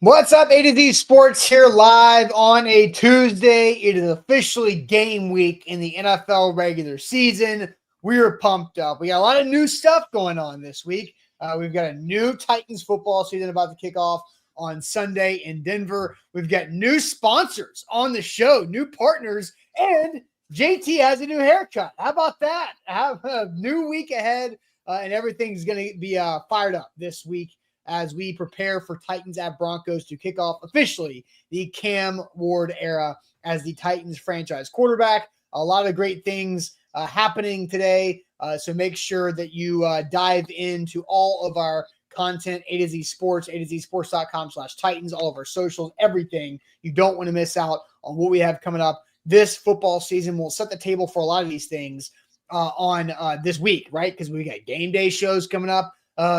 What's up, A to Z Sports here live on a Tuesday. It is officially game week in the NFL regular season. We are pumped up. We got a lot of new stuff going on this week. We've got a new Titans football season about to kick off on Sunday in Denver. We've got new sponsors on the show, new partners, and JT has a new haircut. How about that? Have a new week ahead, and everything's going to be fired up this week as we prepare for Titans at Broncos to kick off officially the Cam Ward era as the Titans franchise quarterback. A lot of great things happening today, so make sure that you dive into all of our content, A to Z Sports, atozsports.com/Titans, all of our socials, everything. You don't want to miss out on what we have coming up this football season. We'll set the table for a lot of these things on this week, right? Because we got game day shows coming up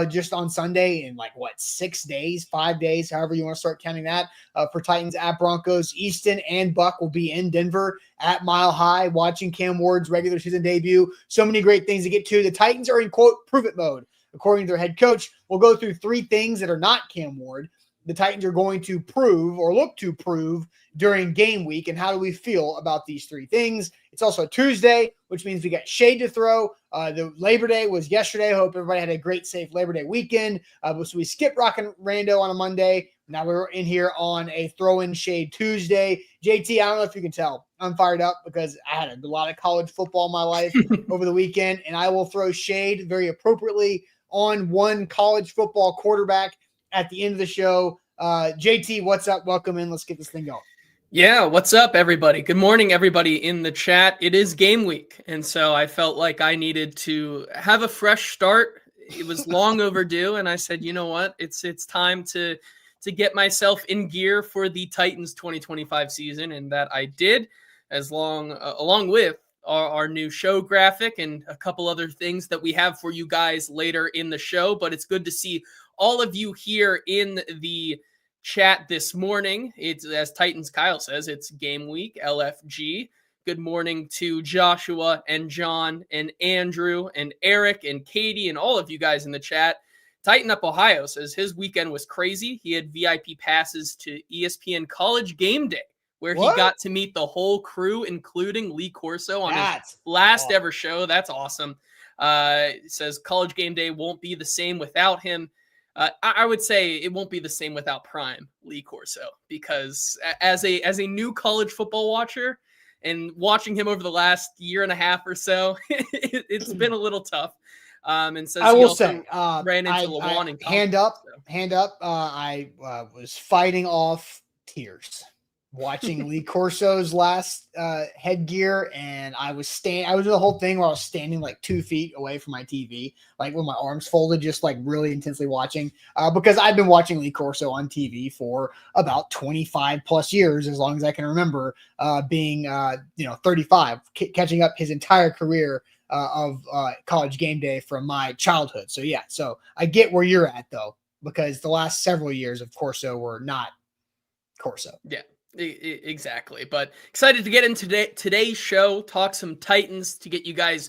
just on Sunday in 6 days, 5 days, however you want to start counting that for Titans at Broncos. Easton and Buck will be in Denver at Mile High watching Cam Ward's regular season debut. So many great things to get to. The Titans are in, quote, prove it mode, according to their head coach. We'll go through three things that are not Cam Ward. The Titans are going to prove or look to prove during game week, and how do we feel about these three things? It's also Tuesday, which means we got shade to throw. The Labor Day was yesterday. I hope everybody had a great, safe Labor Day weekend. So we skipped Rockin' Rando on a Monday. Now we're in here on a throw-in shade Tuesday. JT, I don't know if you can tell, I'm fired up because I had a lot of college football in my life over the weekend, and I will throw shade very appropriately on one college football quarterback at the end of the show. JT, what's up? Welcome in. Let's get this thing going. Yeah, what's up, everybody? Good morning, everybody in the chat. It is game week, and so I felt like I needed to have a fresh start. It was long overdue, and I said, you know what? It's time to get myself in gear for the Titans 2025 season, and that I did, along with our new show graphic and a couple other things that we have for you guys later in the show. But it's good to see all of you here in the chat this morning. It's, as Titans Kyle says, it's game week, LFG. Good morning to Joshua and John and Andrew and Eric and Katie and all of you guys in the chat. Tighten Up Ohio says his weekend was crazy. He had VIP passes to ESPN College Game Day, where he got to meet the whole crew, including Lee Corso on his last ever show. That's awesome. It says College Game Day won't be the same without him. I would say it won't be the same without Prime Lee Corso, because as a new college football watcher and watching him over the last year and a half or so, it's been a little tough. And says I will say, ran into Lawan and hand up. I was fighting off tears watching Lee Corso's last headgear, and I was doing the whole thing where I was standing 2 feet away from my TV, with my arms folded, just really intensely watching, because I've been watching Lee Corso on TV for about 25 plus years, as long as I can remember, being 35, catching up his entire career of College Game Day from my childhood. So yeah, so I get where you're at though, because the last several years of Corso were not Corso. Yeah. Exactly. But excited to get into today's show, talk some Titans to get you guys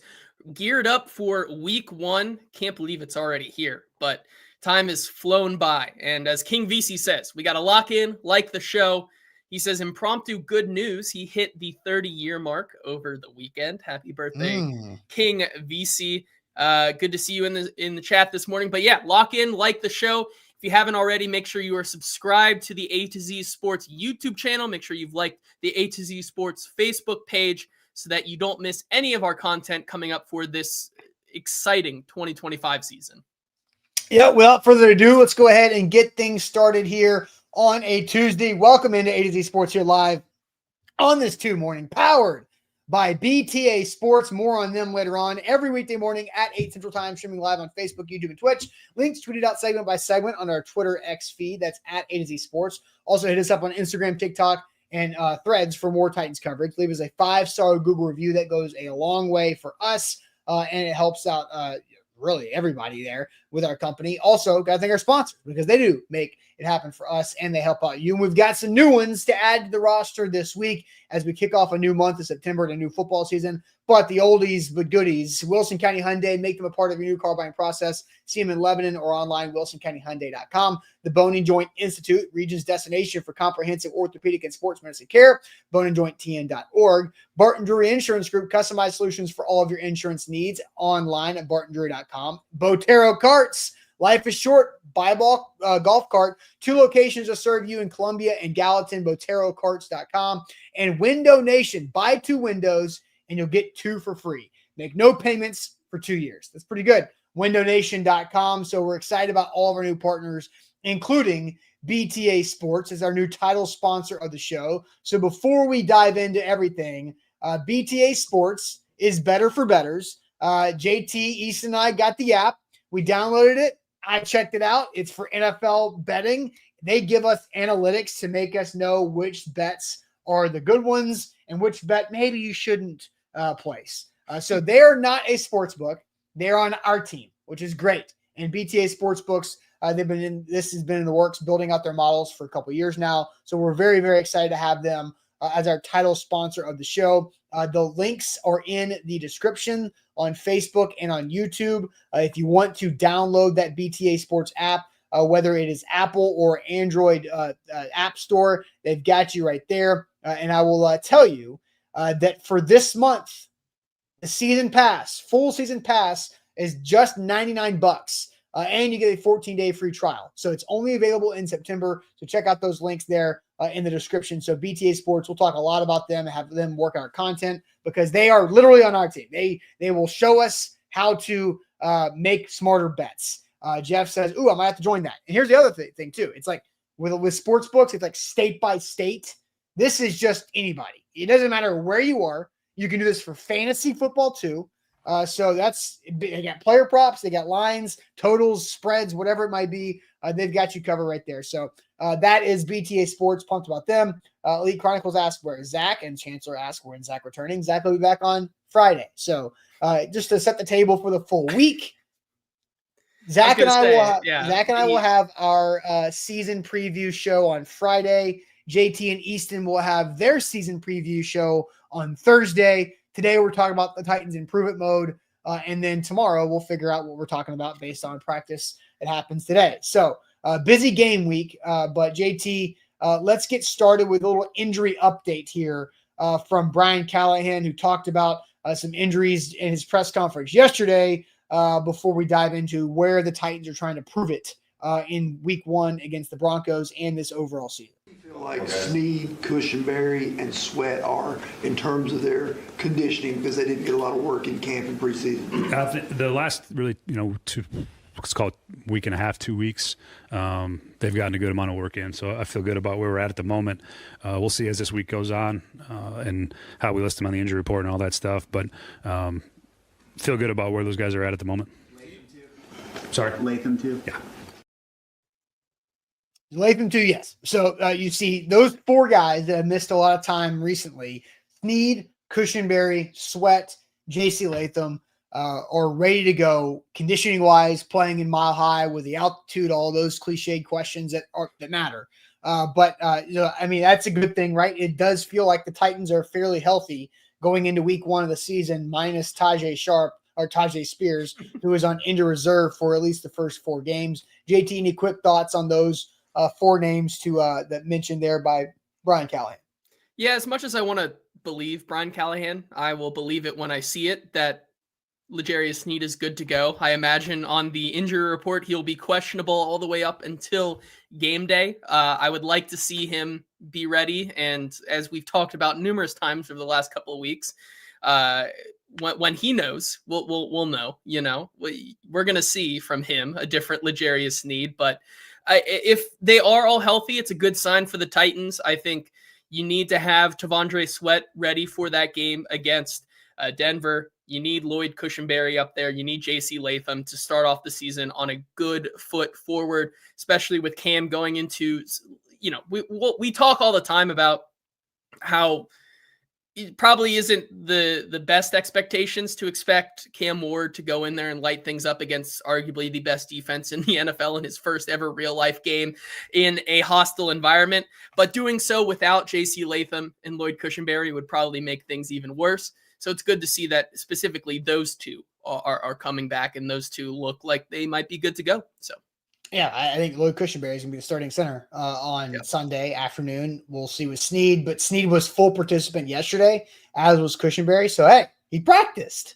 geared up for week one. Can't believe it's already here, but time has flown by. And as King VC says, we got to lock in, like the show. He says, impromptu good news. He hit the 30-year mark over the weekend. Happy birthday, King VC. Good to see you in the chat this morning. But yeah, lock in, like the show. If you haven't already, make sure you are subscribed to the A to Z Sports YouTube channel. Make sure you've liked the A to Z Sports Facebook page so that you don't miss any of our content coming up for this exciting 2025 season. Yeah, without further ado, let's go ahead and get things started here on a Tuesday. Welcome into A to Z Sports here live on this Tuesday morning, powered by BTA Sports. More on them later on. Every weekday morning at 8 Central Time, streaming live on Facebook, YouTube, and Twitch. Links tweeted out segment by segment on our Twitter X feed. That's at A to Z Sports. Also hit us up on Instagram, TikTok, and Threads for more Titans coverage. Leave us a 5-star Google review. That goes a long way for us, and it helps out really everybody there with our company. Also, got to thank our sponsors, because they do make it happen for us and they help out you. And we've got some new ones to add to the roster this week as we kick off a new month of September and a new football season. but the oldies but goodies. Wilson County Hyundai, make them a part of your new car buying process. See them in Lebanon or online, wilsoncountyhyundai.com. The Bone and Joint Institute, region's destination for comprehensive orthopedic and sports medicine care, boneandjointtn.org. Barton Drury Insurance Group, customized solutions for all of your insurance needs, online at bartondrury.com. Botero Carts, life is short. Buy a golf cart. 2 locations to serve you in Columbia and Gallatin, boterocarts.com. And Window Nation, buy 2 windows and you'll get 2 for free. Make no payments for 2 years. That's pretty good. WindowNation.com. So we're excited about all of our new partners, including BTA Sports as our new title sponsor of the show. So before we dive into everything, BTA Sports is better for bettors. JT, Easton, and I got the app. We downloaded it. I checked it out. It's for NFL betting. They give us analytics to make us know which bets are the good ones and which bet maybe you shouldn't place. So they are not a sports book. They're on our team, which is great. And BTA Sportsbooks, this has been in the works, building out their models for a couple of years now. So we're very, very excited to have them as our title sponsor of the show. The links are in the description on Facebook and on YouTube. If you want to download that BTA Sports app, whether it is Apple or Android app store, they've got you right there. And I will tell you that for this month, the season pass, full season pass is just $99. And you get a 14-day free trial. So it's only available in September. So check out those links there in the description. So BTA Sports, we'll talk a lot about them and have them work our content because they are literally on our team. They will show us how to make smarter bets. Jeff says, ooh, I might have to join that. And here's the other thing too. It's like with sports books, it's like state by state. This is just anybody. It doesn't matter where you are. You can do this for fantasy football too. So they got player props, they got lines, totals, spreads, whatever it might be. They've got you covered right there. So that is BTA Sports. Pumped about them. Elite Chronicles asks, where is Zach? And Chancellor asks, when Zach returning? Zach will be back on Friday. So just to set the table for the full week, Zach and I will have our season preview show on Friday. JT and Easton will have their season preview show on Thursday. Today, we're talking about the Titans improvement mode. And then tomorrow, we'll figure out what we're talking about based on practice that happens today. So busy game week. But JT, let's get started with a little injury update here from Brian Callahan, who talked about some injuries in his press conference yesterday before we dive into where the Titans are trying to prove it in week 1 against the Broncos and this overall season. Feel like Snead, Cushenberry, and Sweat are in terms of their conditioning because they didn't get a lot of work in camp and preseason. I think the last really, let's call it week and a half, 2 weeks, they've gotten a good amount of work in. So I feel good about where we're at the moment. We'll see as this week goes on and how we list them on the injury report and all that stuff. But feel good about where those guys are at the moment. Latham too. Sorry? Latham too. Yeah. Latham too, yes. So you see those 4 guys that have missed a lot of time recently, Snead, Cushenberry, Sweat, JC Latham, are ready to go conditioning-wise, playing in Mile High with the altitude, all those cliched questions that matter. But that's a good thing, right? It does feel like the Titans are fairly healthy going into week 1 of the season, minus Tajay Spears, who is on injured reserve for at least the first 4 games. JT, any quick thoughts on those 4 names that mentioned there by Brian Callahan? Yeah, as much as I want to believe Brian Callahan, I will believe it when I see it that L'Jarius Sneed is good to go. I imagine on the injury report he'll be questionable all the way up until game day. I would like to see him be ready, and as we've talked about numerous times over the last couple of weeks, when he knows, we'll know. We're going to see from him a different L'Jarius Sneed, but if they are all healthy, it's a good sign for the Titans. I think you need to have Tavondre Sweat ready for that game against Denver. You need Lloyd Cushenberry up there. You need JC Latham to start off the season on a good foot forward, especially with Cam going into, we talk all the time about how it probably isn't the best expectations to expect Cam Ward to go in there and light things up against arguably the best defense in the NFL in his first ever real life game in a hostile environment. But doing so without JC Latham and Lloyd Cushenberry would probably make things even worse. So it's good to see that specifically those two are coming back, and those two look like they might be good to go. So. Yeah, I think Lloyd Cushenberry is going to be the starting center on Yep. Sunday afternoon. We'll see with Snead, but Snead was full participant yesterday, as was Cushenberry. So, hey, he practiced.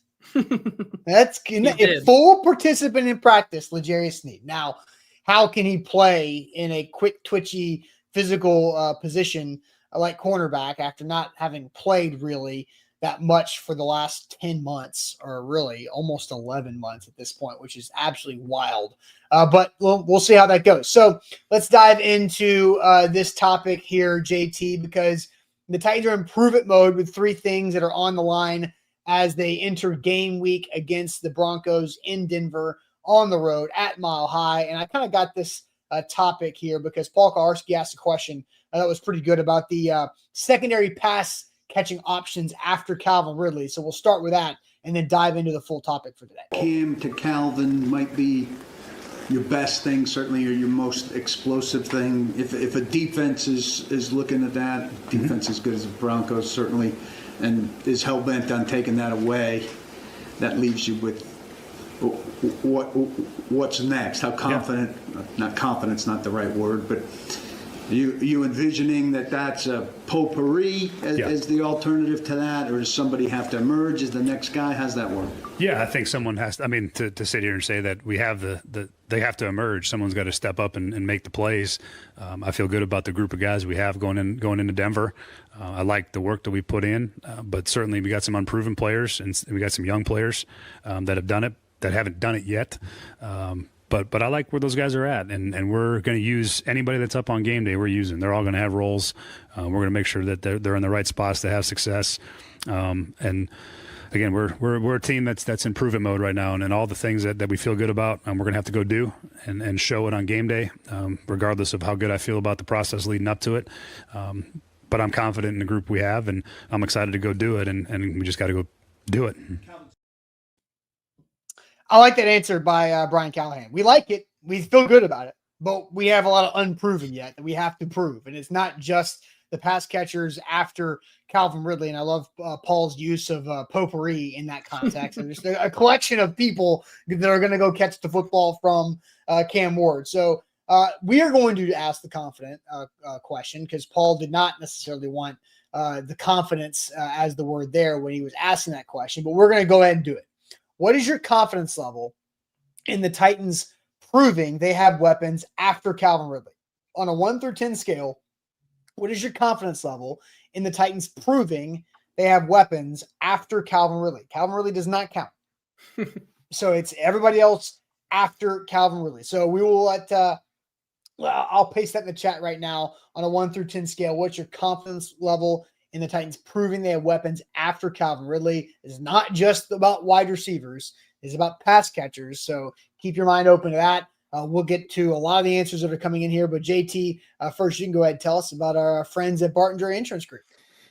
That's a full participant in practice, L'Jarius Snead. Now, how can he play in a quick, twitchy, physical position like cornerback after not having played really that much for the last 10 months, or really almost 11 months at this point, which is absolutely wild. But we'll see how that goes. So let's dive into this topic here, JT, because the Titans are in prove-it mode with three things that are on the line as they enter game week against the Broncos in Denver on the road at Mile High. And I kind of got this topic here because Paul Kawarski asked a question that was pretty good about the secondary pass catching options after Calvin Ridley. So we'll start with that and then dive into the full topic for today. Cam to Calvin might be your best thing, certainly, or your most explosive thing. If a defense is looking at that, defense as good as the Broncos, certainly, and is hell-bent on taking that away, that leaves you with what's next? How confident, not confident's not the right word, but you envisioning that's a potpourri as the alternative to that, or does somebody have to emerge as the next guy? How's that work? Yeah, I think someone has to, I mean, to sit here and say that we have they have to emerge. Someone's got to step up and make the plays. I feel good about the group of guys we have going into Denver. I like the work that we put in, but certainly we got some unproven players and we got some young players that have done it, that haven't done it yet. But I like where those guys are at, and we're going to use anybody that's up on game day. We're using. They're all going to have roles. We're going to make sure that they're in the right spots to have success. And again, we're a team that's in prove-it mode right now, and all the things that we feel good about, we're going to have to go do and show it on game day, regardless of how good I feel about the process leading up to it. But I'm confident in the group we have, and I'm excited to go do it, and we just got to go do it. I like that answer by Brian Callahan. We like it. We feel good about it, but we have a lot of unproven yet that we have to prove. And it's not just the pass catchers after Calvin Ridley. And I love Paul's use of potpourri in that context. And just a collection of people that are going to go catch the football from Cam Ward. So we are going to ask the confident question, because Paul did not necessarily want the confidence as the word there when he was asking that question. But we're going to go ahead and do it. What is your confidence level in the Titans proving they have weapons after Calvin Ridley? On a 1 through 10 scale, what is your confidence level in the Titans proving they have weapons after Calvin Ridley? Calvin Ridley does not count. So it's everybody else after Calvin Ridley. So we will let I'll paste that in the chat right now. On a 1 through 10 scale, what's your confidence level in the Titans proving they have weapons after Calvin Ridley? Is not just about wide receivers. It's about pass catchers. So keep your mind open to that. We'll get to a lot of the answers that are coming in here. But JT, first you can go ahead and tell us about our friends at Barton Jury Insurance Group.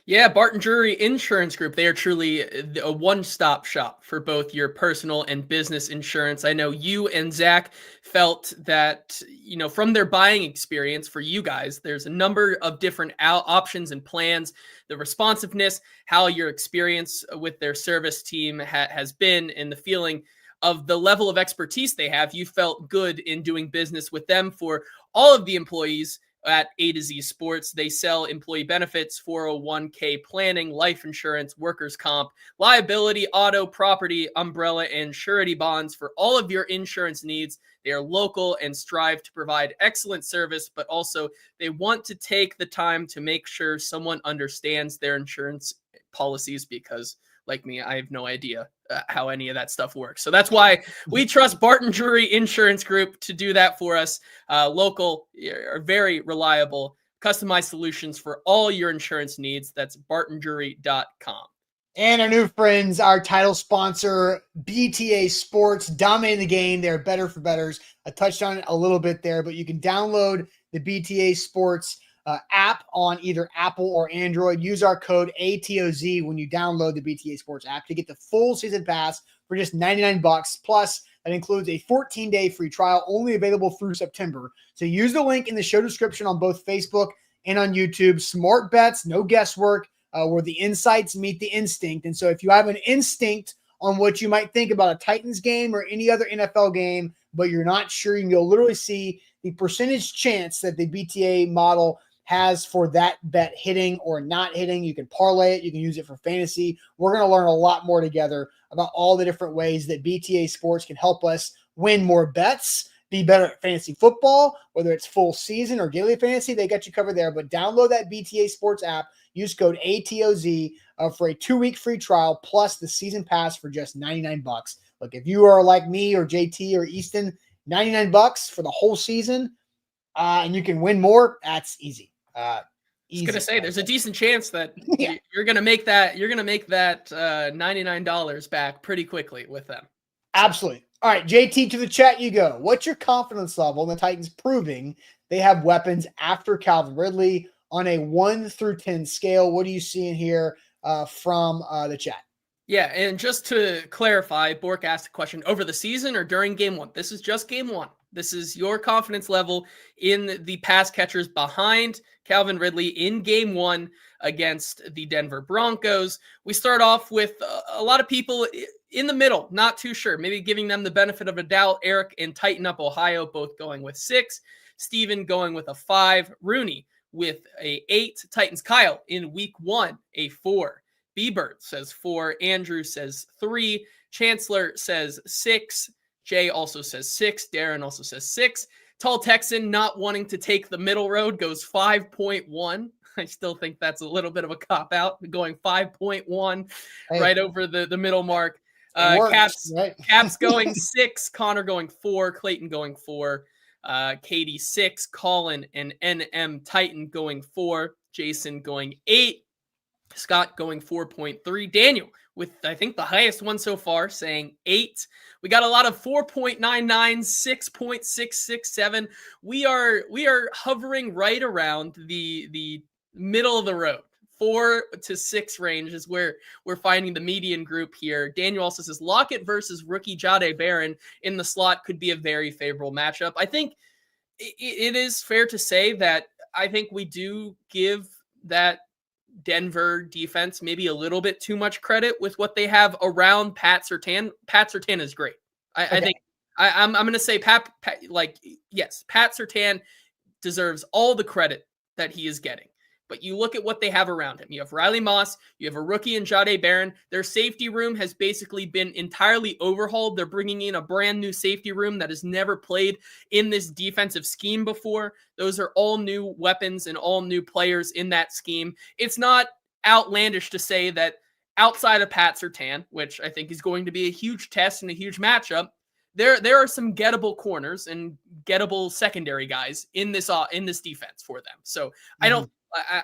Yeah, Barton Jury Insurance Group. They are truly a one-stop shop for both your personal and business insurance. I know you and Zach felt that, from their buying experience for you guys, there's a number of different options and plans, the responsiveness, how your experience with their service team has been, and the feeling of the level of expertise they have. You felt good in doing business with them for all of the employees at A to Z Sports. They sell employee benefits, 401k planning, life insurance, workers' comp, liability, auto, property, umbrella, and surety bonds for all of your insurance needs. They are local and strive to provide excellent service, but also they want to take the time to make sure someone understands their insurance policies, because like me, I have no idea how any of that stuff works. So that's why we trust Barton Jury Insurance Group to do that for us. Local, very reliable, customized solutions for all your insurance needs. That's bartonjury.com. And our new friends, our title sponsor, BTA Sports, dominating the game. They're better for bettors. I touched on it a little bit there, but you can download the BTA Sports app on either Apple or Android. Use our code ATOZ when you download the BTA Sports app to get the full season pass for just $99. Plus, that includes a 14-day free trial, only available through September. So use the link in the show description on both Facebook and on YouTube. Smart bets, no guesswork. where the insights meet the instinct. And so if you have an instinct on what you might think about a Titans game or any other NFL game, but you're not sure, you'll literally see the percentage chance that the BTA model has for that bet hitting or not hitting. You can parlay it. You can use it for fantasy. We're going to learn a lot more together about all the different ways that BTA Sports can help us win more bets, be better at fantasy football, whether it's full season or daily fantasy. They got you covered there. But download that BTA Sports app. Use code ATOZ for a 2-week free trial plus the season pass for just $99. Look, if you are like me or JT or Easton, $99 for the whole season, and you can win more, that's easy. I was gonna say there's a decent chance that you're gonna make that $99 back pretty quickly with them. Absolutely. All right, JT, to the chat you go. What's your confidence level in the Titans proving they have weapons after Calvin Ridley on a 1 through 10 scale? What are you seeing here from the chat? Yeah, and just to clarify, Bork asked a question over the season or during game 1. This is just game 1. This is your confidence level in the pass catchers behind Calvin Ridley in game 1 against the Denver Broncos. We start off with a lot of people in the middle, not too sure, maybe giving them the benefit of a doubt. Eric and Tighten Up Ohio both going with 6. Steven going with a 5. Rooney with a 8. Titans Kyle in week 1, a 4. B-Bird says 4. Andrew says 3. Chancellor says 6. Jay also says 6. Darren also says 6. Tall Texan, not wanting to take the middle road, goes 5.1. I still think that's a little bit of a cop-out, going 5.1 right over the middle mark. Works, right? Caps going 6. Connor going 4. Clayton going 4. Katie 6. Colin and NM Titan going 4. Jason going 8. Scott going 4.3. Daniel with, I think, the highest one so far, saying 8. We got a lot of 4.99, 6.667. We are hovering right around the middle of the road. 4 to 6 range is where we're finding the median group here. Daniel also says Lockett versus rookie Jahdae Barron in the slot could be a very favorable matchup. I think it is fair to say that I think we do give that Denver defense maybe a little bit too much credit with what they have around Pat Surtain. Pat Surtain is great. I think I'm going to say Pat, yes, Pat Surtain deserves all the credit that he is getting. But you look at what they have around him. You have Riley Moss. You have a rookie in Jahdae Barron. Their safety room has basically been entirely overhauled. They're bringing in a brand new safety room that has never played in this defensive scheme before. Those are all new weapons and all new players in that scheme. It's not outlandish to say that outside of Pat Surtain, which I think is going to be a huge test and a huge matchup, there are some gettable corners and gettable secondary guys in this defense for them. So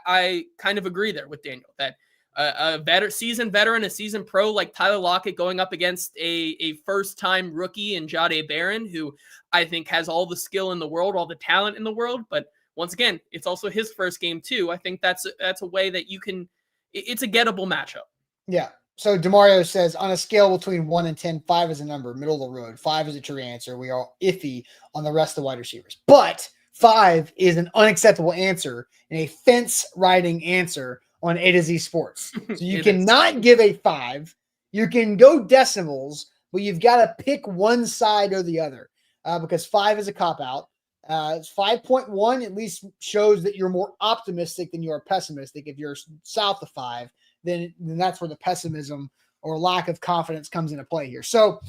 I kind of agree there with Daniel that a seasoned veteran, a seasoned pro like Tyler Lockett going up against a first-time rookie in Jahdae Barron, who I think has all the skill in the world, all the talent in the world. But once again, it's also his first game too. I think that's a way that you can – it's a gettable matchup. Yeah. So DeMario says, on a scale between 1 and 10, 5 is a number, middle of the road. 5 is a true answer. We are iffy on the rest of the wide receivers. But 5 is an unacceptable answer and a fence-riding answer on A to Z Sports. So you cannot give a 5. You can go decimals, but you've got to pick one side or the other because 5 is a cop-out. 5.1 at least shows that you're more optimistic than you are pessimistic. If you're south of 5, then that's where the pessimism or lack of confidence comes into play here. So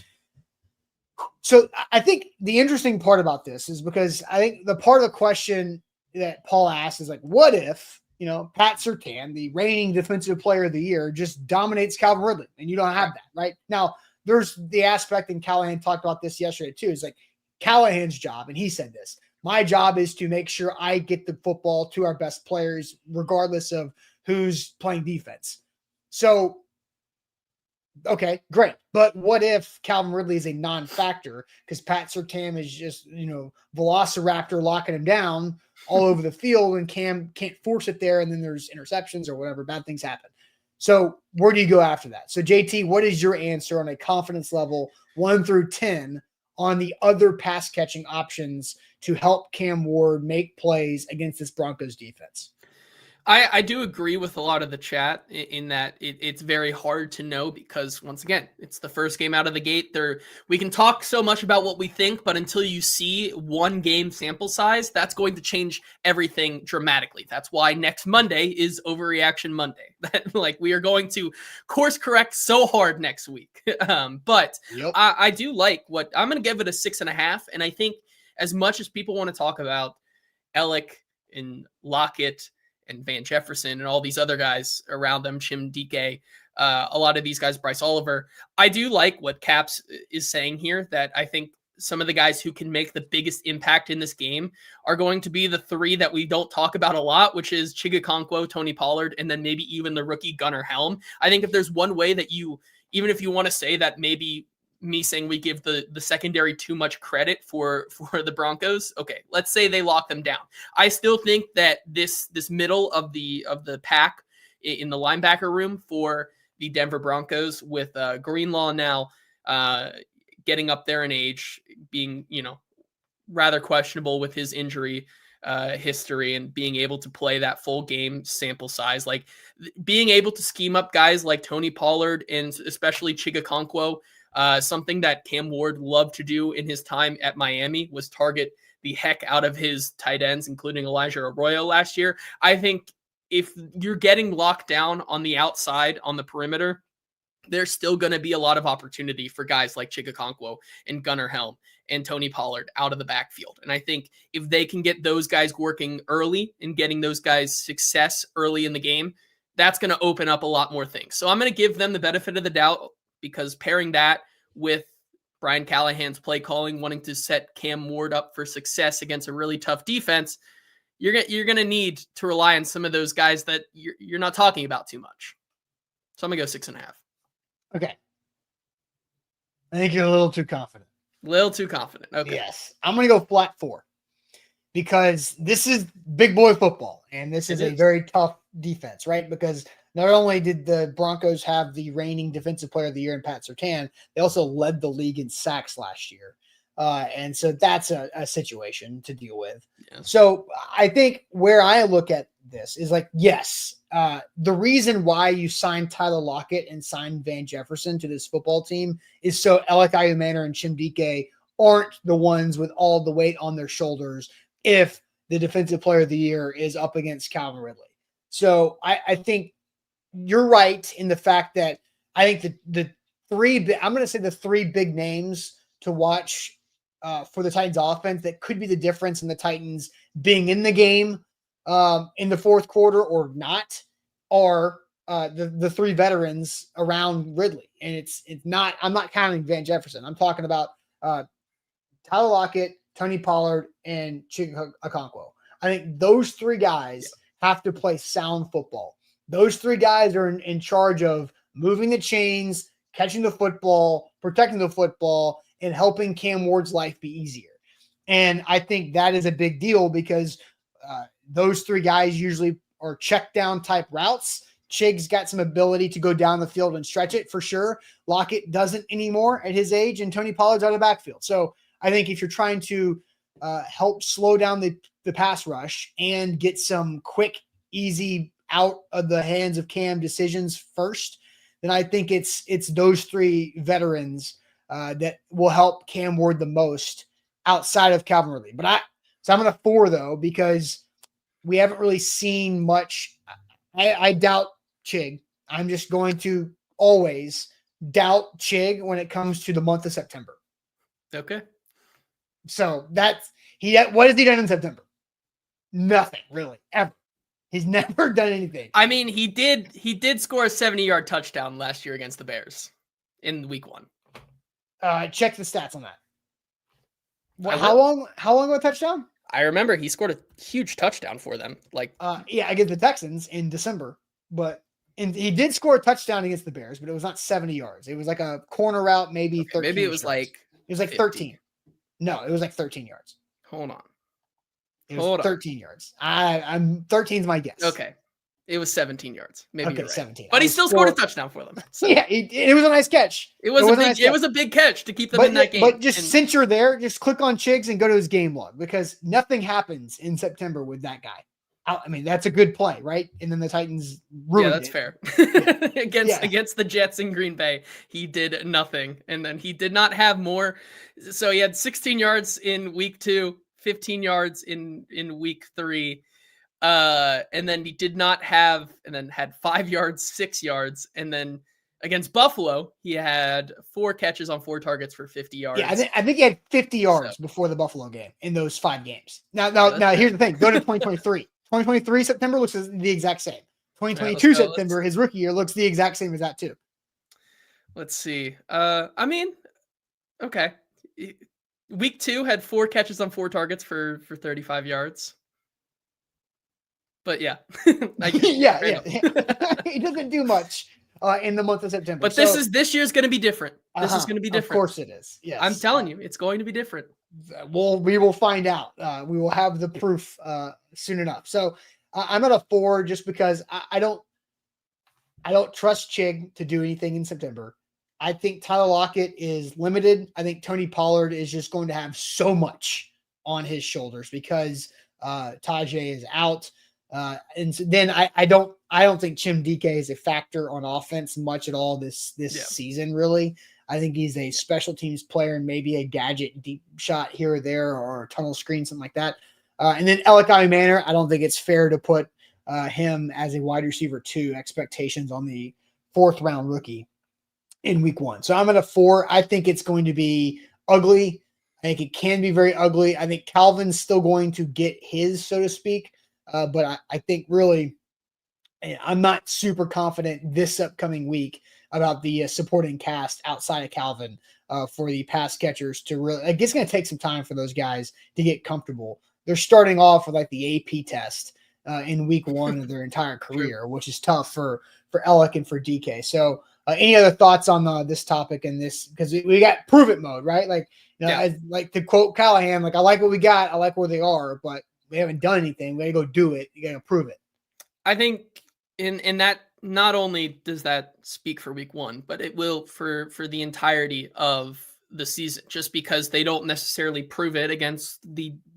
I think the interesting part about this is because I think the part of the question that Paul asked is like, what if, Pat Surtain, the reigning defensive player of the year, just dominates Calvin Ridley and you don't have that, right? Now, there's the aspect, and Callahan talked about this yesterday too, is like Callahan's job, and he said this, my job is to make sure I get the football to our best players, regardless of who's playing defense. So, okay, great. But what if Calvin Ridley is a non-factor because Pat Surtain is just, velociraptor locking him down all over the field and Cam can't force it there, and then there's interceptions or whatever, bad things happen. So where do you go after that? So JT, what is your answer on a confidence level 1 through 10 on the other pass catching options to help Cam Ward make plays against this Broncos defense? I do agree with a lot of the chat in that it's very hard to know because, once again, it's the first game out of the gate. We can talk so much about what we think, but until you see one game sample size, that's going to change everything dramatically. That's why next Monday is Overreaction Monday. Like, we are going to course correct so hard next week. But Yep. I do like what I'm going to give it a 6.5. And I think as much as people want to talk about Ellick and Lockett and Van Jefferson and all these other guys around them, Chim Dike, a lot of these guys, Bryce Oliver. I do like what Caps is saying here, that I think some of the guys who can make the biggest impact in this game are going to be the three that we don't talk about a lot, which is Chigakonkwo, Tony Pollard, and then maybe even the rookie Gunnar Helm. I think if there's one way that even if you want to say that maybe me saying we give the secondary too much credit for the Broncos. Okay, let's say they lock them down. I still think that this middle of the pack in the linebacker room for the Denver Broncos, with Greenlaw now getting up there in age, being rather questionable with his injury history, and being able to play that full game sample size, like being able to scheme up guys like Tony Pollard and especially Chigakonkwo. Something that Cam Ward loved to do in his time at Miami was target the heck out of his tight ends, including Elijah Arroyo last year. I think if you're getting locked down on the outside, on the perimeter, there's still going to be a lot of opportunity for guys like Chigakonkwo and Gunnar Helm and Tony Pollard out of the backfield. And I think if they can get those guys working early and getting those guys success early in the game, that's going to open up a lot more things. So I'm going to give them the benefit of the doubt, because pairing that with Brian Callahan's play calling, wanting to set Cam Ward up for success against a really tough defense, you're going to need to rely on some of those guys that you're not talking about too much. So I'm going to go 6.5. Okay. I think you're a little too confident. Little too confident. Okay. Yes. I'm going to go flat 4 because this is big boy football, and this is a very tough defense, right? Because not only did the Broncos have the reigning defensive player of the year in Pat Surtain, they also led the league in sacks last year. And so that's a situation to deal with. Yeah. So I think where I look at this is like, yes, the reason why you signed Tyler Lockett and signed Van Jefferson to this football team is so Ellick Ayumana and Chim Dike aren't the ones with all the weight on their shoulders if the defensive player of the year is up against Calvin Ridley. So I think you're right in the fact that I think the three big names to watch for the Titans offense that could be the difference in the Titans being in the game in the fourth quarter or not are the three veterans around Ridley. And it's not, I'm not counting Van Jefferson. I'm talking about Tyler Lockett, Tony Pollard, and Chigakonkwo. I think those three guys have to play sound football. Those three guys are in charge of moving the chains, catching the football, protecting the football, and helping Cam Ward's life be easier. And I think that is a big deal because those three guys usually are check down type routes. Chig's got some ability to go down the field and stretch it for sure. Lockett doesn't anymore at his age, and Tony Pollard's out of the backfield. So I think if you're trying to help slow down the pass rush and get some quick, easy out of the hands of Cam decisions first, then I think it's those three veterans that will help Cam Ward the most outside of Calvin Ridley. So I'm going to 4 though, because we haven't really seen much. I doubt Chig. I'm just going to always doubt Chig when it comes to the month of September. Okay. So what has he done in September? Nothing really, ever. He's never done anything. I mean, he did score a 70-yard touchdown last year against the Bears in week 1. Check the stats on that. How long of a touchdown? I remember he scored a huge touchdown for them. Against the Texans in December, and he did score a touchdown against the Bears, but it was not 70 yards. It was like a corner route, maybe 13. Maybe it was yards. It was like 50. 13. No, it was like 13 yards. Hold on. It was 13 yards. I'm 13 is my guess. Okay. It was 17 yards. Maybe okay, you're right. 17. But he still scored a touchdown for them. So. Yeah, it was a nice catch. It was a big catch to keep them in that game. But since you're there, just click on Chigs and go to his game log because nothing happens in September with that guy. I mean, that's a good play, right? And then the Titans ruined Yeah, that's it. fair. Yeah. Against the Jets in Green Bay, he did nothing. And then he did not have more. So he had 16 yards in week 2, 15 yards in week 3. And then he did not have, and then had 5 yards, 6 yards. And then against Buffalo, he had 4 catches on 4 targets for 50 yards. Yeah, I think he had 50 yards So, before the Buffalo game in those 5 games. Now, that's fair. here's the thing. Go to 2023. 2023 September looks the exact same. 2022 let's go. September, his rookie year, looks the exact same as that too. Let's see. I mean, okay. Week 2 had 4 catches on 4 targets for 35 yards. But yeah, yeah. He doesn't do much in the month of September. But this year's going to be different. This is going to be different. Of course it is. Yes, I'm telling you, it's going to be different. We will find out. We will have the proof soon enough. So I'm at a 4 just because I don't trust Chig to do anything in September. I think Tyler Lockett is limited. I think Tony Pollard is just going to have so much on his shoulders because Tajay is out. And so then I don't think Chim DK is a factor on offense much at all this season, really. I think he's a special teams player and maybe a gadget deep shot here or there or a tunnel screen, something like that. And then Elikai Manor, I don't think it's fair to put him as a wide receiver 2 expectations on the 4th round rookie in week 1. So I'm at a 4. I think it's going to be ugly. I think it can be very ugly. I think Calvin's still going to get his, so to speak. But I think really, I'm not super confident this upcoming week about the supporting cast outside of Calvin for the pass catchers to really, it's going to take some time for those guys to get comfortable. They're starting off with like the AP test in week 1 of their entire career, which is tough for Alec and for DK. So any other thoughts on this topic and this, because we got prove it mode, right? Like, as, like to quote Callahan, like, I like what we got. I like where they are, but we haven't done anything. We got to go do it. You got to prove it. I think in that, not only does that speak for week 1, but it will for the entirety of the season, just because they don't necessarily prove it against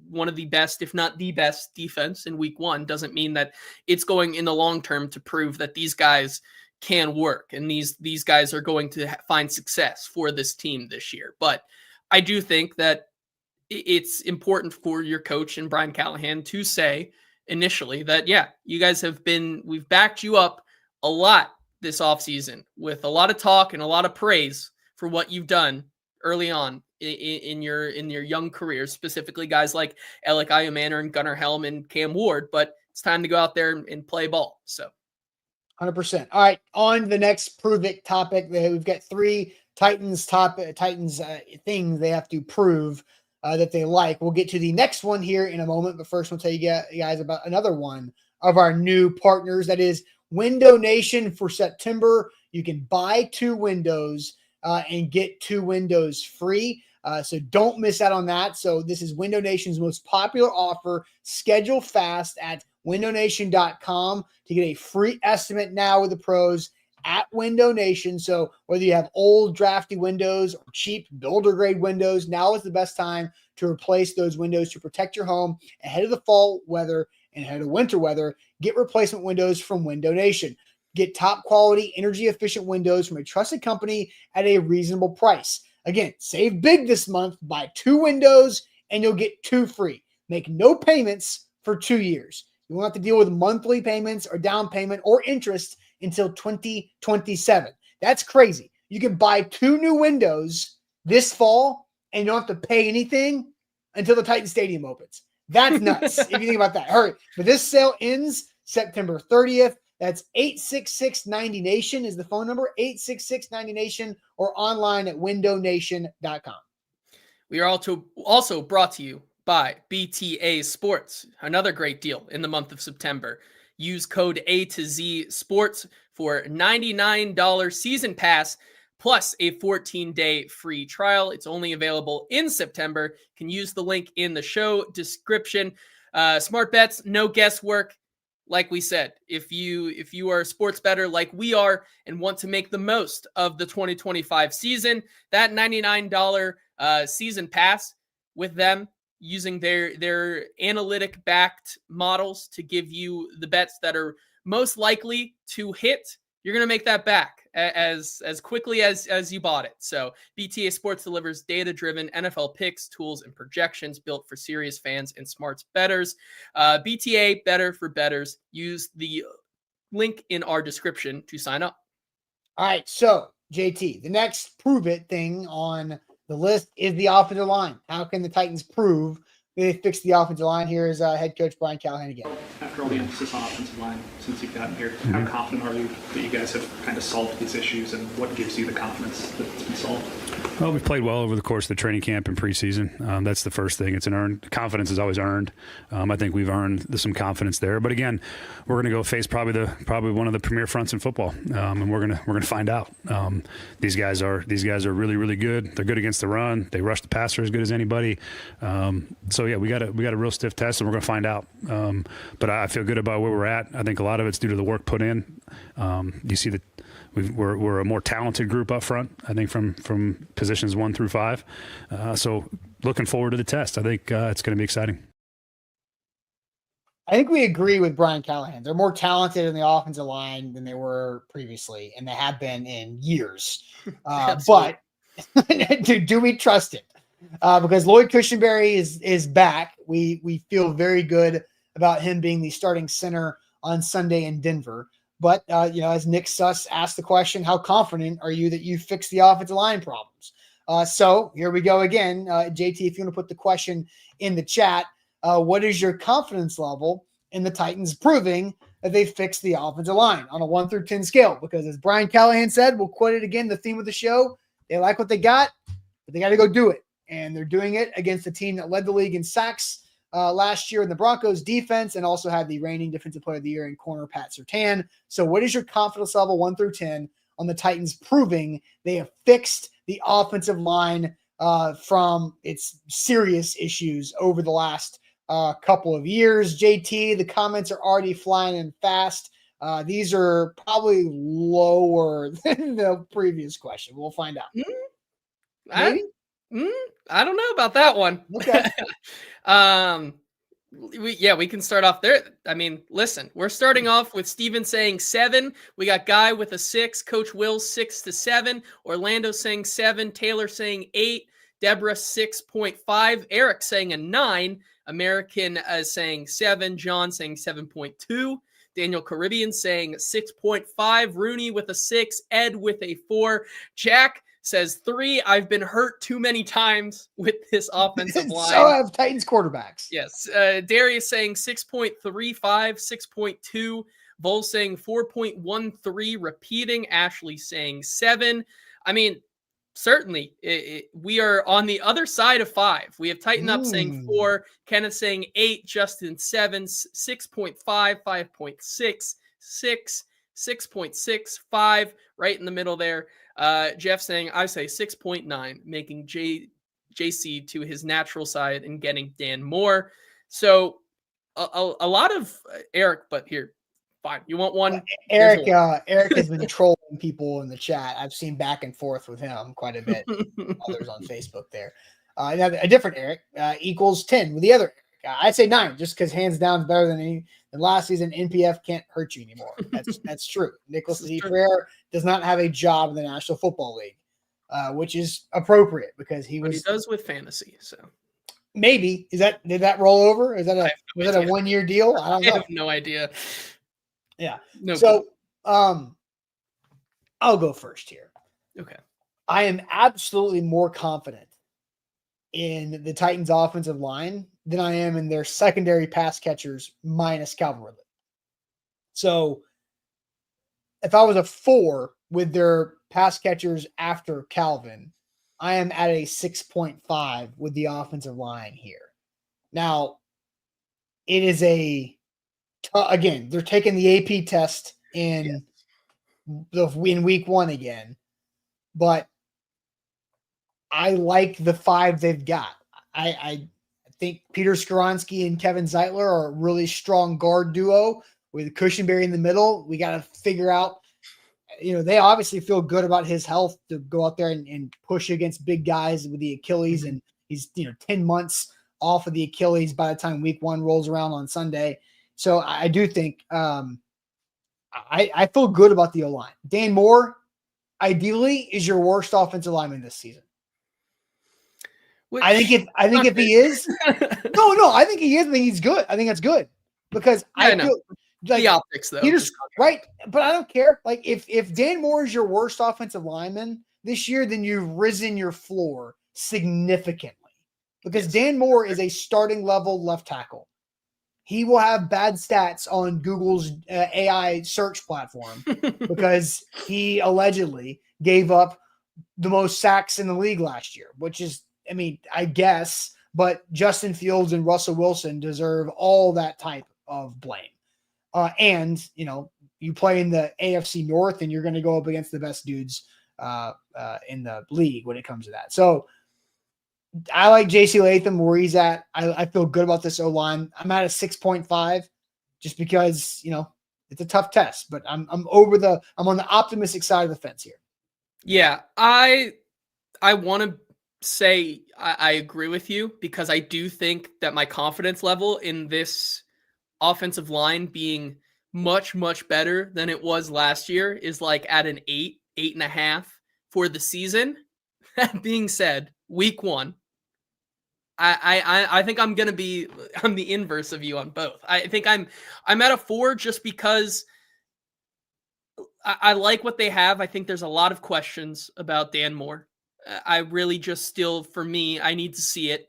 one of the best, if not the best defense in week 1, doesn't mean that it's going in the long term to prove that these guys can work and these guys are going to find success for this team this year. But I do think that it's important for your coach and Brian Callahan to say initially that, yeah, you guys we've backed you up a lot this offseason with a lot of talk and a lot of praise for what you've done early on in your young careers, specifically guys like Alec Manor and Gunnar Helm and Cam Ward, but it's time to go out there and play ball. So 100%. All right. On the next prove it topic, we've got 3 Titans things they have to prove that they like. We'll get to the next one here in a moment, but first we'll tell you guys about another one of our new partners. That is Window Nation for September. You can buy 2 windows and get 2 windows free. So don't miss out on that. So this is Window Nation's most popular offer. Schedule fast at windownation.com to get a free estimate now with the pros at Window Nation. So whether you have old drafty windows or cheap builder grade windows, now is the best time to replace those windows to protect your home ahead of the fall weather and ahead of winter weather. Get replacement windows from Window Nation. Get top quality, energy efficient windows from a trusted company at a reasonable price. Again, save big this month. Buy 2 windows and you'll get 2 free. Make no payments for 2 years. You won't have to deal with monthly payments or down payment or interest until 2027. That's crazy. You can buy 2 new windows this fall and you don't have to pay anything until the Titan Stadium opens. That's nuts. If you think about that. Hurry. But this sale ends September 30th. That's 866-90-NATION is the phone number, 866-90-NATION, or online at windownation.com. We are also brought to you by BTA Sports, another great deal in the month of September. Use code A to Z Sports for $99 season pass plus a 14-day free trial. It's only available in September. You can use the link in the show description. Smart bets, no guesswork. Like we said, if you are a sports bettor like we are and want to make the most of the 2025 season, that $99 season pass with them using their analytic backed models to give you the bets that are most likely to hit. You're going to make that back as quickly as you bought it. So BTA Sports delivers data-driven NFL picks, tools, and projections built for serious fans and smart bettors. BTA, better for bettors. Use the link in our description to sign up. All right, so JT, the next prove it thing on the list is the offensive line. How can the Titans prove they fixed the offensive line? Here is head coach Brian Callahan again. After all the emphasis on offensive line since you've gotten here, how confident are you that you guys have kind of solved these issues, and what gives you the confidence that it's been solved? Well, we've played well over the course of the training camp and preseason. That's the first thing. It's an earned confidence is always earned. I think we've earned some confidence there. But again, we're going to go face probably one of the premier fronts in football, and we're gonna find out. These guys are really, really good. They're good against the run. They rush the passer as good as anybody. So yeah, we got a real stiff test, and we're going to find out. But I feel good about where we're at. I think a lot of it's due to the work put in. You see that we're a more talented group up front, I think, from positions 1 through 5. So looking forward to the test. I think it's going to be exciting. I think we agree with Brian Callahan. They're more talented in the offensive line than they were previously, and they have been in years. But do we trust it? Because Lloyd Cushenberry is back. We feel very good about him being the starting center on Sunday in Denver. But, as Nick Suss asked the question, how confident are you that you fixed the offensive line problems? So here we go again. JT, if you want to put the question in the chat, what is your confidence level in the Titans proving that they fixed the offensive line on a 1 through 10 scale? Because as Brian Callahan said, we'll quote it again, the theme of the show, they like what they got, but they got to go do it. And they're doing it against a team that led the league in sacks last year in the Broncos defense, and also had the reigning defensive player of the year in corner Pat Surtain. So what is your confidence level 1 through 10 on the Titans proving they have fixed the offensive line from its serious issues over the last couple of years? JT, the comments are already flying in fast. These are probably lower than the previous question. We'll find out. Maybe? I don't know about that one. Okay. We can start off there. I mean, listen, we're starting off with Steven saying 7. We got Guy with a 6, Coach Will 6 to 7, Orlando saying 7, Taylor saying 8, Deborah 6.5, Eric saying a 9, American saying 7, John saying 7.2, Daniel Caribbean saying 6.5, Rooney with a 6, Ed with a 4, Jack says 3. I've been hurt too many times with this offensive line. So have Titans quarterbacks. Yes. Darius saying 6.35, 6.2. Vol saying 4.13, repeating. Ashley saying 7. I mean, certainly we are on the other side of 5. We have Titan up saying 4, Kenneth saying 8, Justin 7, 6.5, 5.6, 6, 6.6, 5, right in the middle there. Jeff saying, I say 6.9, making JC to his natural side and getting Dan Moore. So a lot of Eric, but here, fine. You want one? Eric has been trolling people in the chat. I've seen back and forth with him quite a bit. Others on Facebook there. A different Eric equals 10 with the other Eric. I'd say 9, just because hands down is better than last season. NPF can't hurt you anymore. That's true. Nicholas D. Frere does not have a job in the National Football League, which is appropriate because he does with fantasy. So maybe did that roll over? Was that a 1-year deal? I don't know. I have no idea. Yeah. No. So I'll go first here. Okay. I am absolutely more confident in the Titans offensive line than I am in their secondary pass catchers minus Calvin Ridley. So if I was a 4 with their pass catchers after Calvin, I am at a 6.5 with the offensive line here. Now, it is again, they're taking the AP test in week 1 again, but I like the 5 they've got. I think Peter Skoronski and Kevin Zeitler are a really strong guard duo with Cushenberry in the middle. We got to figure out, they obviously feel good about his health to go out there and push against big guys with the Achilles. And he's, 10 months off of the Achilles by the time week 1 rolls around on Sunday. So I do think I feel good about the O-line. Dan Moore, ideally, is your worst offensive lineman this season. Which, I think if he is, no, I think he is. I think he's good. I think that's good because Yeah, I feel like the optics though. he just right, but I don't care. Like if Dan Moore is your worst offensive lineman this year, then you've risen your floor significantly because Yes. Dan Moore is a starting level left tackle. He will have bad stats on Google's AI search platform because he allegedly gave up the most sacks in the league last year, which is, I mean, I guess, but Justin Fields and Russell Wilson deserve all that type of blame. And, you know, you play in the AFC North and you're going to go up against the best dudes in the league when it comes to that. So I like JC Latham where he's at. I feel good about this O-line. I'm at a 6.5 just because, you know, it's a tough test, but I'm on the optimistic side of the fence here. Yeah, I want to say I agree with you because I do think that my confidence level in this offensive line being much, much better than it was last year is like at an 8.5 for the season. That being said, week 1, I think I'm the inverse of you on both. I think I'm at a 4 just because I like what they have. I think there's a lot of questions about Dan Moore. I really just still, for me, I need to see it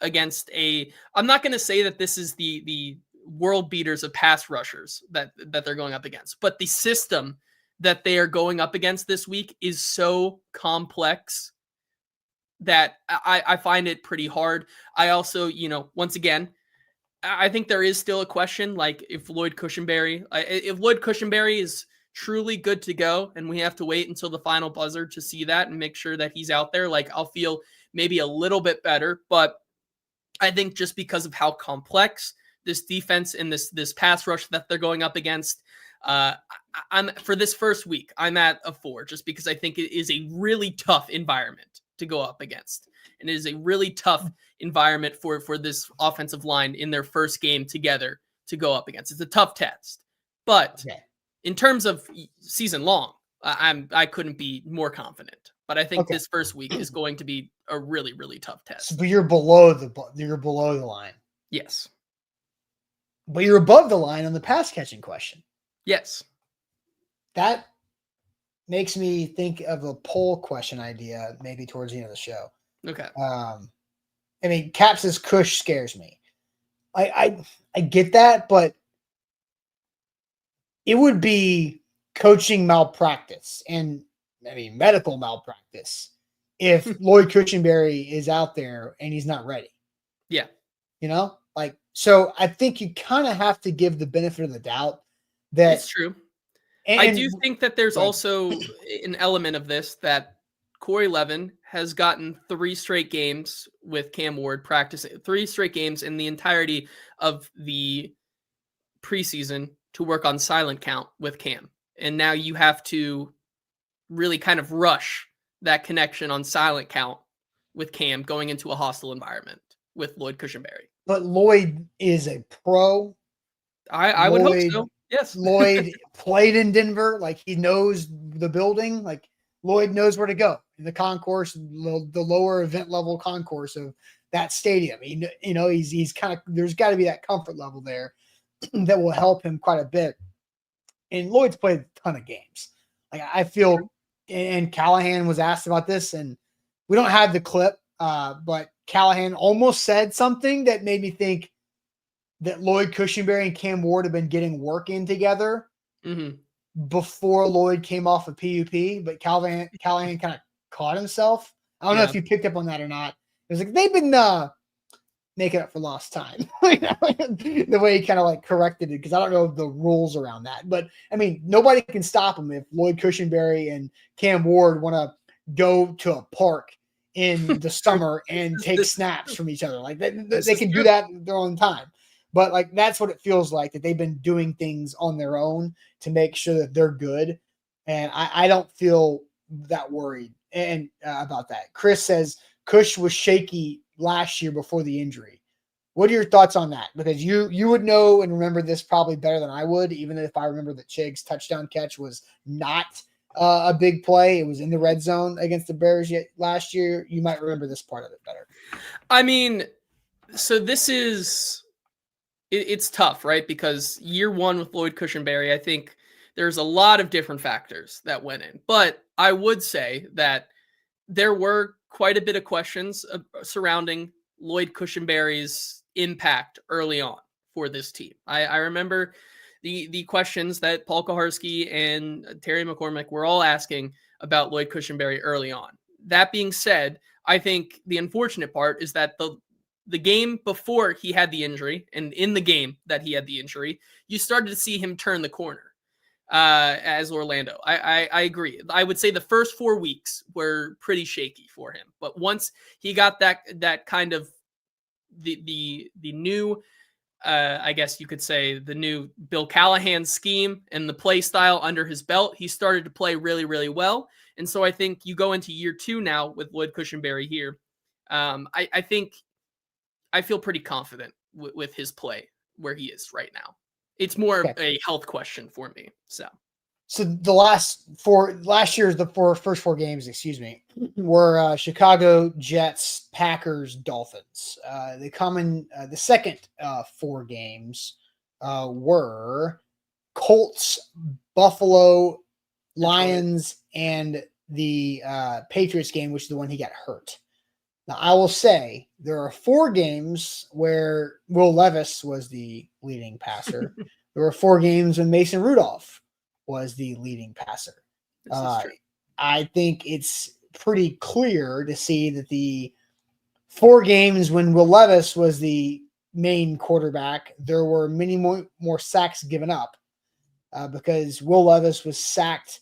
against I'm not going to say that this is the world beaters of pass rushers that they're going up against, but the system that they are going up against this week is so complex that I find it pretty hard. I also, you know, once again, I think there is still a question, like if Lloyd Cushenberry is truly good to go, and we have to wait until the final buzzer to see that and make sure that he's out there, like I'll feel maybe a little bit better. But I think just because of how complex this defense and this pass rush that they're going up against, I'm for this first week, I'm at a 4 just because I think it is a really tough environment to go up against. And it is a really tough environment for this offensive line in their first game together to go up against. It's a tough test. But in terms of season long, I couldn't be more confident. But I think this first week is going to be a really, really tough test. But you're below the line. Yes. But you're above the line on the pass catching question. Yes. That makes me think of a poll question idea maybe towards the end of the show. Okay. I mean, Caps's Cush scares me. I get that, but it would be coaching malpractice and I mean medical malpractice if Lloyd Cushenberry is out there and he's not ready. Yeah. You know, like, so I think you kind of have to give the benefit of the doubt that it's true. And I do think that there's also an element of this that Corey Levin has gotten 3 straight games with Cam Ward practicing, 3 straight games in the entirety of the preseason to work on silent count with Cam. And now you have to really kind of rush that connection on silent count with Cam going into a hostile environment with Lloyd Cushenberry. But Lloyd is a pro. I would hope so. Yes. Lloyd played in Denver. Like, he knows the building. Like, Lloyd knows where to go in the concourse, the lower event level concourse of that stadium. You know, he's kind of, there's got to be that comfort level there that will help him quite a bit. And Lloyd's played a ton of games. Like, I feel, and Callahan was asked about this, and we don't have the clip, but Callahan almost said something that made me think that Lloyd Cushenberry and Cam Ward have been getting work in together before Lloyd came off of PUP, but Callahan kind of caught himself. I don't know if you picked up on that or not. It was like, they've been making up for lost time. The way he kind of like corrected it, because I don't know the rules around that. But, I mean, nobody can stop him if Lloyd Cushenberry and Cam Ward want to go to a park in the summer and take snaps from each other. Like, they can do that in their own time. But, like, that's what it feels like, that they've been doing things on their own to make sure that they're good. And I don't feel that worried about that. Chris says Cush was shaky last year before the injury. What are your thoughts on that? Because you would know and remember this probably better than I would, even if I remember that Chig's touchdown catch was not a big play. It was in the red zone against the Bears last year. You might remember this part of it better. I mean, so this is it's tough, right? Because year one with Lloyd Cushenberry, I think there's a lot of different factors that went in. But I would say that there were quite a bit of questions surrounding Lloyd Cushenberry's impact early on for this team. I remember the questions that Paul Kaharski and Terry McCormick were all asking about Lloyd Cushenberry early on. That being said, I think the unfortunate part is that the game before he had the injury and in the game that he had the injury, you started to see him turn the corner as Orlando. I agree. I would say the first 4 weeks were pretty shaky for him, but once he got that kind of the new, I guess you could say the new Bill Callahan scheme and the play style under his belt, he started to play really, really well. And so I think you go into year 2 now with Lloyd Cushenberry here. I think I feel pretty confident with his play where he is right now. It's more of a health question for me. So the last year's first 4 games, were Chicago, Jets, Packers, Dolphins. The second 4 games were Colts, Buffalo, Lions, and the Patriots game, which is the one he got hurt. Now, I will say there are 4 games where Will Levis was the leading passer. There were 4 games when Mason Rudolph was the leading passer. this is true. I think it's pretty clear to see that the 4 games when Will Levis was the main quarterback, there were many more sacks given up because Will Levis was sacked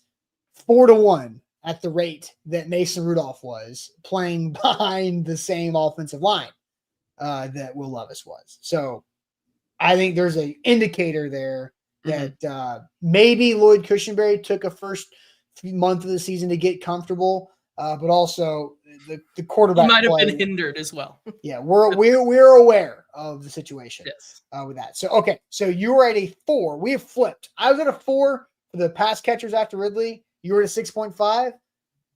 4-1 at the rate that Mason Rudolph was playing behind the same offensive line that Will Levis was. So I think there's an indicator there that maybe Lloyd Cushenberry took a first month of the season to get comfortable, but also the quarterback He might have play, been hindered as well. Yeah, we're aware of the situation Yes. with that. So okay, so you were at a 4. We have flipped. I was at a 4 for the pass catchers after Ridley. You were at a 6.5.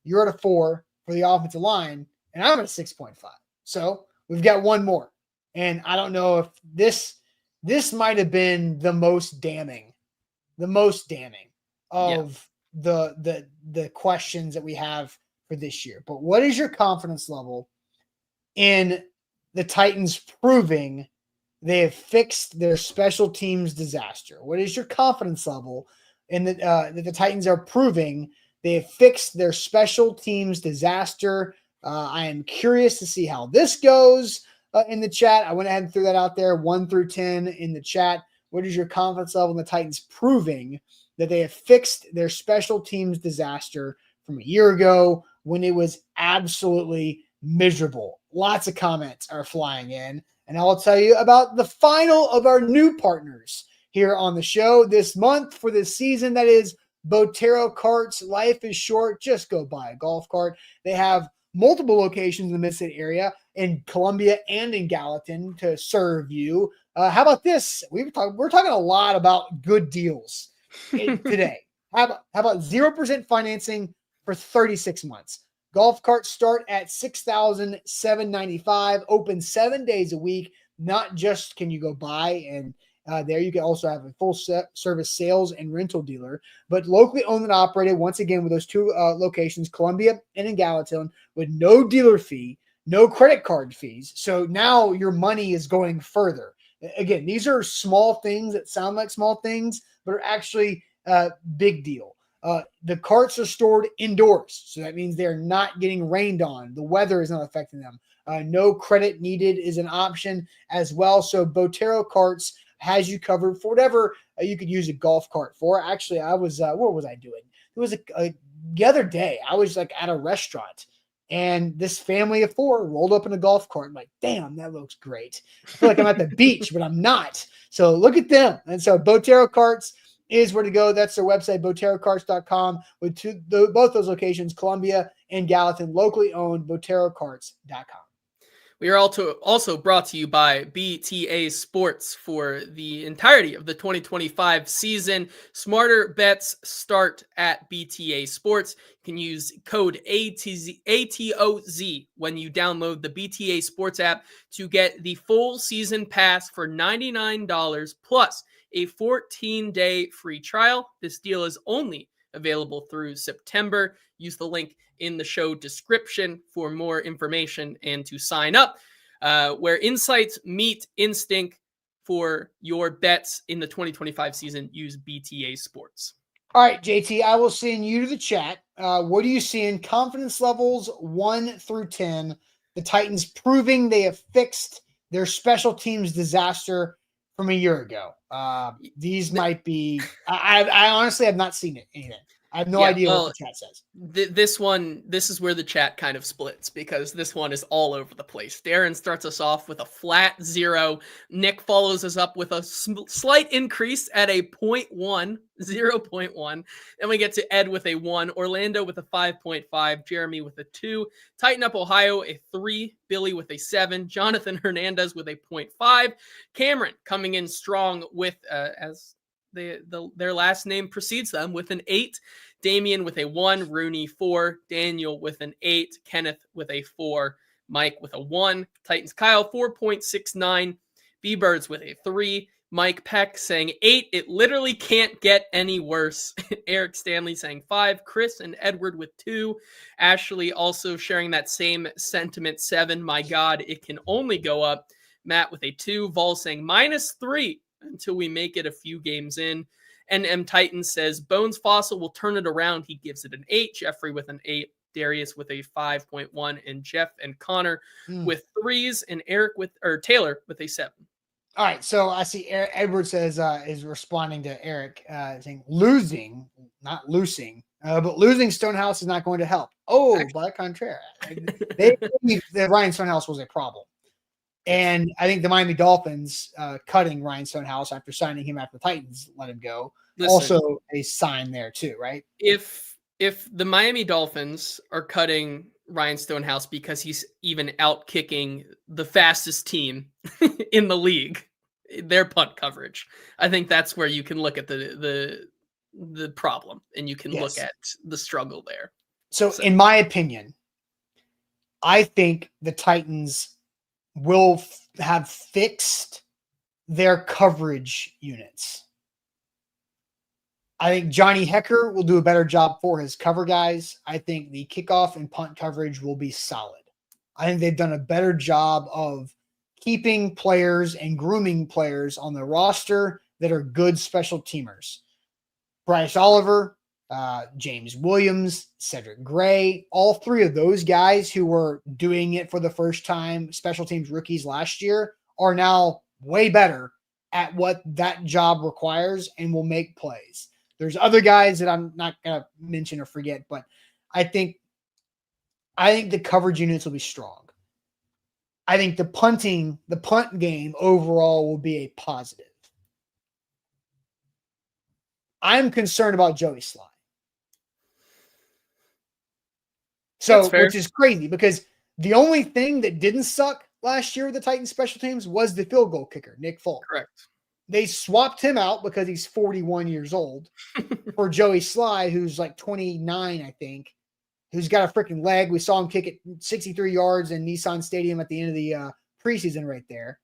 You're at a 4 for the offensive line, and I'm at a 6.5. So we've got one more. And I don't know if this might have been the most damning of the questions that we have for this year. But what is your confidence level in the Titans proving they have fixed their special teams disaster? What is your confidence level in that the Titans are proving they have fixed their special teams disaster? I am curious to see how this goes in the chat. I went ahead and threw that out there, 1 through 10 in the chat. What is your confidence level in the Titans proving that they have fixed their special teams disaster from a year ago when it was absolutely miserable? Lots of comments are flying in, and I'll tell you about the final of our new partners here on the show this month for this season. That is Botero Carts. Life is short. Just go buy a golf cart. They have multiple locations in the Mid-State area, in Columbia and in Gallatin, to serve you. How about this? We're talking a lot about good deals today. How about 0% financing for 36 months? Golf carts start at $6,795, open 7 days a week. Not just can you go buy and there you can also have a full service sales and rental dealer, but locally owned and operated, once again, with those 2 locations, Columbia and in Gallatin, with no dealer fee, no credit card fees. So now your money is going further. Again, these are small things that sound like small things, but are actually a big deal. The carts are stored indoors, so that means they're not getting rained on. The weather is not affecting them. No credit needed is an option as well. So Botero Carts has you covered for whatever you could use a golf cart for. Actually, I was what was I doing? It was the other day. I was like at a restaurant, and this family of 4 rolled up in a golf cart. I'm like, damn, that looks great. I feel like I'm at the beach, but I'm not. So look at them. And so Botero Carts is where to go. That's their website, boterocarts.com, with both those locations, Columbia and Gallatin, locally owned, boterocarts.com. We are also brought to you by BTA Sports for the entirety of the 2025 season. Smarter bets start at BTA Sports. You can use code ATOZ when you download the BTA Sports app to get the full season pass for $99 plus a 14-day free trial. This deal is only available through September. Use the link in the show description for more information and to sign up. Where insights meet instinct for your bets in the 2025 season, use BTA Sports. All right, JT, I will send you to the chat. What do you see in confidence levels 1 through 10? The Titans proving they have fixed their special teams disaster from a year ago. These might be. I honestly have not seen anything. I have no idea what the chat says. This is where the chat kind of splits because this one is all over the place. Darren starts us off with a flat 0. Nick follows us up with a slight increase at a 0.1. Then we get to Ed with a 1, Orlando with a 5.5, Jeremy with a 2, Tighten Up Ohio a 3, Billy with a 7, Jonathan Hernandez with a 0.5, Cameron coming in strong with as their last name precedes them with an 8, Damian with a 1, Rooney 4, Daniel with an 8, Kenneth with a 4, Mike with a 1, Titans Kyle 4.69, B-Birds with a 3, Mike Peck saying 8, it literally can't get any worse, Eric Stanley saying 5, Chris and Edward with 2, Ashley also sharing that same sentiment, 7, my God, it can only go up, Matt with a 2, Vol saying -3, until we make it a few games in. And M Titan says Bones Fossil will turn it around. He gives it an 8. Jeffrey with an 8. Darius with a 5.1. And Jeff and Connor with 3s. And Taylor with a 7. All right. So I see Edward says is responding to Eric saying losing, not loosing, but losing Stonehouse is not going to help. Oh, by contrary, they believe that Ryan Stonehouse was a problem. And I think the Miami Dolphins cutting Ryan Stonehouse after signing him after the Titans let him go. Also a sign there too, right? If the Miami Dolphins are cutting Ryan Stonehouse because he's even out kicking the fastest team in the league, their punt coverage, I think that's where you can look at the problem and you can look at the struggle there. So in my opinion, I think the Titans will have fixed their coverage units. I think Johnny Hecker will do a better job for his cover guys. I think the kickoff and punt coverage will be solid. I think they've done a better job of keeping players and grooming players on the roster that are good special teamers. Bryce Oliver, James Williams, Cedric Gray, all 3 of those guys who were doing it for the first time, special teams rookies last year, are now way better at what that job requires and will make plays. There's other guys that I'm not going to mention or forget, but I think the coverage units will be strong. I think the punt game overall will be a positive. I'm concerned about Joey Sly. So, which is crazy because the only thing that didn't suck last year with the Titans special teams was the field goal kicker, Nick Folk. Correct. They swapped him out because he's 41 years old for Joey Sly, who's like 29, I think, who's got a freaking leg. We saw him kick it 63 yards in Nissan Stadium at the end of the preseason right there.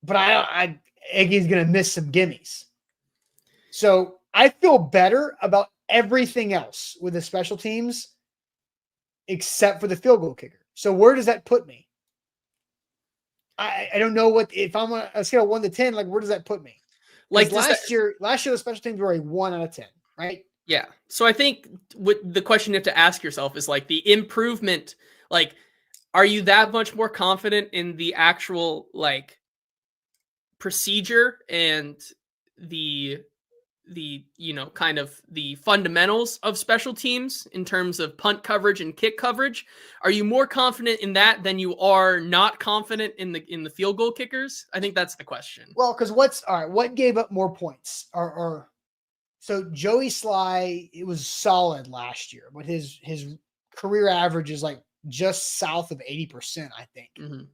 But I think he's going to miss some gimmies. So I feel better about everything else with the special teams except for the field goal kicker. So where does that put me? I don't know if I'm on a scale of 1 to 10, like where does that put me? Like last year the special teams were a 1 out of 10, right? Yeah. So I think the question you have to ask yourself is like the improvement, like, are you that much more confident in the actual like procedure and the kind of the fundamentals of special teams in terms of punt coverage and kick coverage? Are you more confident in that than you are not confident in the field goal kickers? I think that's the question. Well, because what gave up more points? So Joey Sly, it was solid last year, but his career average is like just south of 80%, I think, Mhm.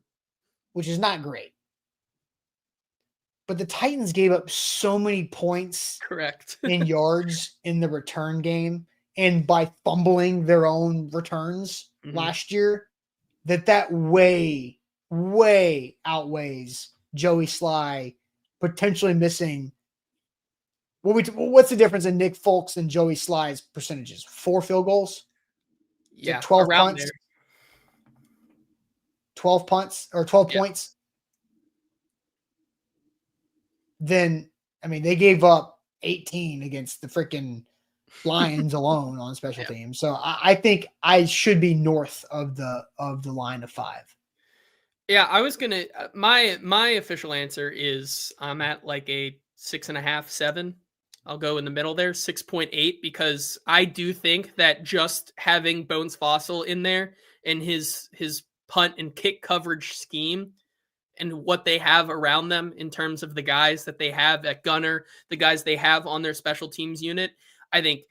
which is not great. But the Titans gave up so many points Correct. in yards in the return game and by fumbling their own returns Mhm. last year that way, way outweighs Joey Sly potentially missing. What's the difference in Nick Folks and Joey Sly's percentages? 4 field goals? Is Yeah, it 12 around punts? there. 12 punts or 12 Yeah. points? Then, I mean, they gave up 18 against the freaking Lions alone on special Yeah. teams. So I think I should be north of the line of 5. Yeah, I was gonna. My official answer is I'm at like a 6.5, 7. I'll go in the middle there, 6.8, because I do think that just having Bones Fossil in there and his punt and kick coverage scheme and what they have around them in terms of the guys that they have at gunner, the guys they have on their special teams unit, I think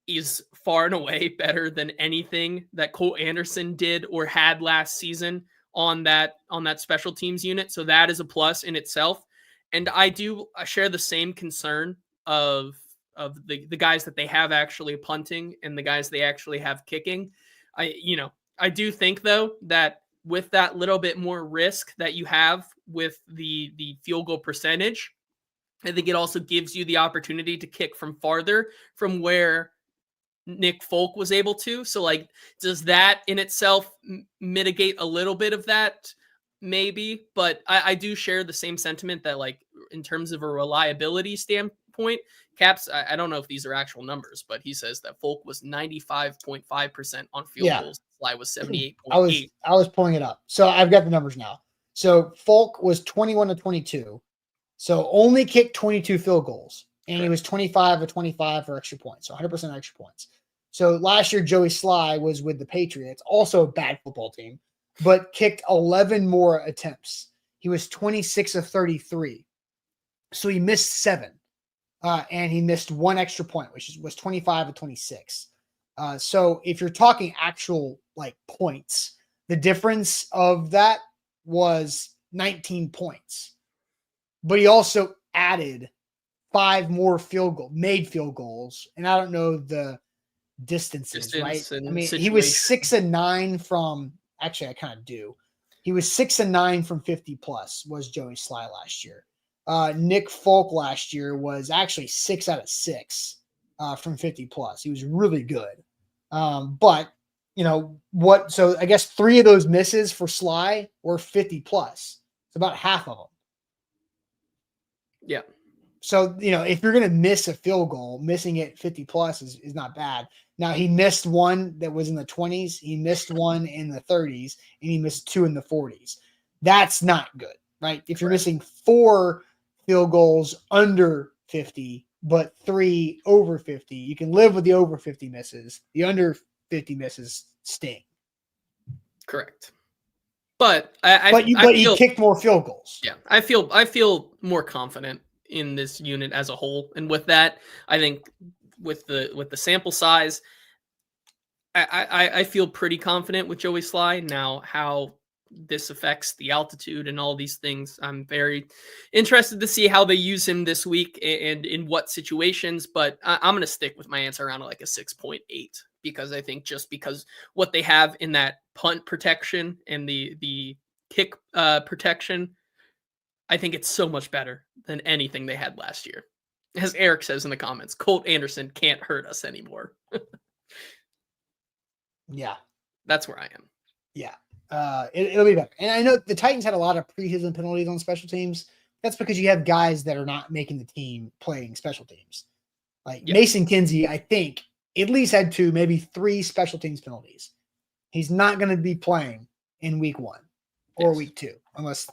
is far and away better than anything that Cole Anderson did or had last season on that special teams unit. So that is a plus in itself. And I share the same concern of the guys that they have actually punting and the guys they actually have kicking. I do think though that with that little bit more risk that you have with the field goal percentage, I think it also gives you the opportunity to kick from farther from where Nick Folk was able to. So, like, does that in itself mitigate a little bit of that? Maybe, but I do share the same sentiment that, like, in terms of a reliability standpoint, Caps, I don't know if these are actual numbers, but he says that Folk was 95.5% on field Yeah. goals. Sly was 78.8. I was pulling it up. So I've got the numbers now. So Folk was 21 to 22. So only kicked 22 field goals. And he was 25 to 25 for extra points. So 100% extra points. So last year, Joey Sly was with the Patriots, also a bad football team, but kicked 11 more attempts. He was 26 of 33. So he missed 7. And he missed 1 extra point, which was 25 of 26. So if you're talking actual like points, the difference of that was 19 points. But he also added 5 more made field goals. And I don't know the distances, right? I mean, he was 6 and 9 from, actually, I kind of do. He was 6 and 9 from 50 plus was Joey Sly last year. Nick Folk last year was actually 6 out of 6 from 50 plus. He was really good. But so I guess 3 of those misses for Sly were 50 plus. It's about half of them. Yeah. So, if you're going to miss a field goal, missing it 50 plus is not bad. Now, he missed one that was in the 20s. He missed one in the 30s, and he missed 2 in the 40s. That's not good, right? If you're missing 4 field goals under 50, but 3 over 50, you can live with the over 50 misses. The under 50 misses sting. Correct. But he kicked more field goals. Yeah, I feel more confident in this unit as a whole, and with that, I think with the sample size, I feel pretty confident with Joey Sly. Now, how this affects the altitude and all these things, I'm very interested to see how they use him this week and in what situations. But I'm going to stick with my answer around like a 6.8 because I think just because what they have in that punt protection and the kick protection, I think it's so much better than anything they had last year. As Eric says in the comments, Colt Anderson can't hurt us anymore. Yeah. That's where I am. Yeah. It'll be better. And I know the Titans had a lot of preseason penalties on special teams. That's because you have guys that are not making the team playing special teams. Like Mason Kinsey, I think, at least had 2, maybe 3 special teams penalties. He's not going to be playing in week 1 or week 2 unless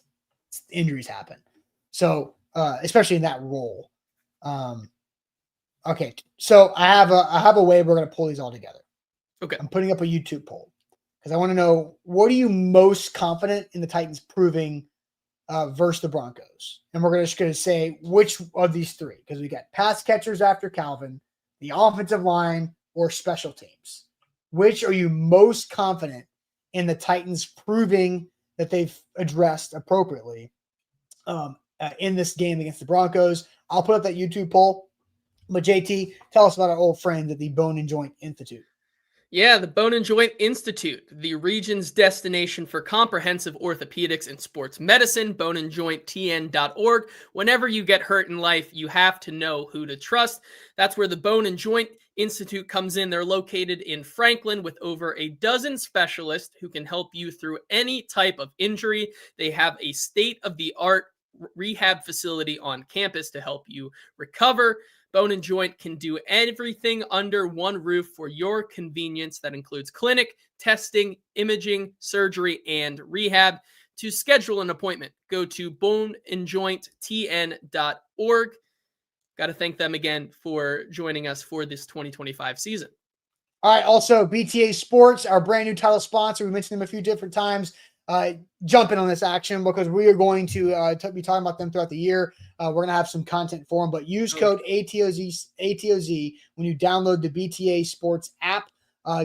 injuries happen. So, especially in that role. Okay. So I have a way we're going to pull these all together. Okay. I'm putting up a YouTube poll because I want to know, what are you most confident in the Titans proving versus the Broncos? And we're just going to say which of these 3, because we got pass catchers after Calvin, the offensive line, or special teams. Which are you most confident in the Titans proving that they've addressed appropriately in this game against the Broncos. I'll put up that YouTube poll. But JT, tell us about our old friends at the Bone and Joint Institute. Yeah, the Bone and Joint Institute, the region's destination for comprehensive orthopedics and sports medicine, boneandjointtn.org. Whenever you get hurt in life, you have to know who to trust. That's where the Bone and Joint Institute comes in. They're located in Franklin with over a dozen specialists who can help you through any type of injury. They have a state-of-the-art rehab facility on campus to help you recover. Bone and Joint can do everything under one roof for your convenience. That includes clinic, testing, imaging, surgery, and rehab. To schedule an appointment, go to boneandjointtn.org. Got to thank them again for joining us for this 2025 season. All right. Also, BTA Sports, our brand new title sponsor. We mentioned them a few different times. Jump in on this action because we are going to be talking about them throughout the year. We're going to have some content for them, but use code ATOZ when you download the BTA Sports app.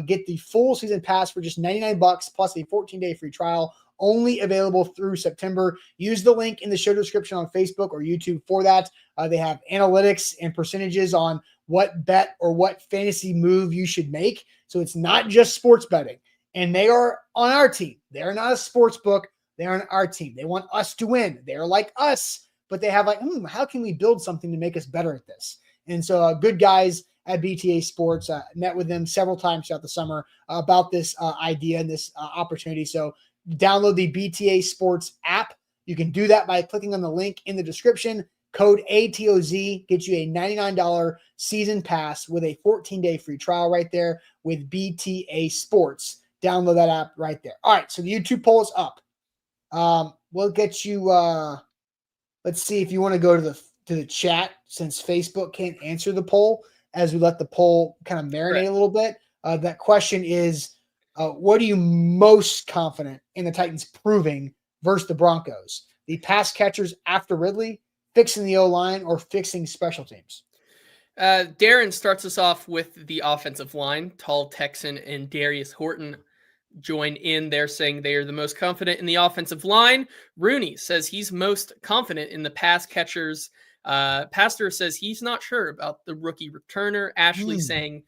Get the full season pass for just $99 plus a 14-day free trial. Only available through September. Use the link in the show description on Facebook or YouTube for that. They have analytics and percentages on what bet or what fantasy move you should make. So it's not just sports betting. And they are on our team. They're not a sports book. They're on our team. They want us to win. They're like us, but they have like, how can we build something to make us better at this? And so good guys at BTA Sports, met with them several times throughout the summer about this idea and this opportunity. So download the BTA Sports app. You can do that by clicking on the link in the description. Code ATOZ gets you a $99 season pass with a 14-day free trial right there with BTA Sports. Download that app right there. All right, so the YouTube poll is up. We'll get you. Let's see if you want to go to the chat since Facebook can't answer the poll as we let the poll kind of marinate a little bit. That question is, what are you most confident in the Titans proving versus the Broncos? The pass catchers after Ridley, fixing the O-line, or fixing special teams? Darren starts us off with the offensive line. Tall Texan and Darius Horton join in. They're saying they are the most confident in the offensive line. Rooney says he's most confident in the pass catchers. Pastor says he's not sure about the rookie returner. Ashley saying,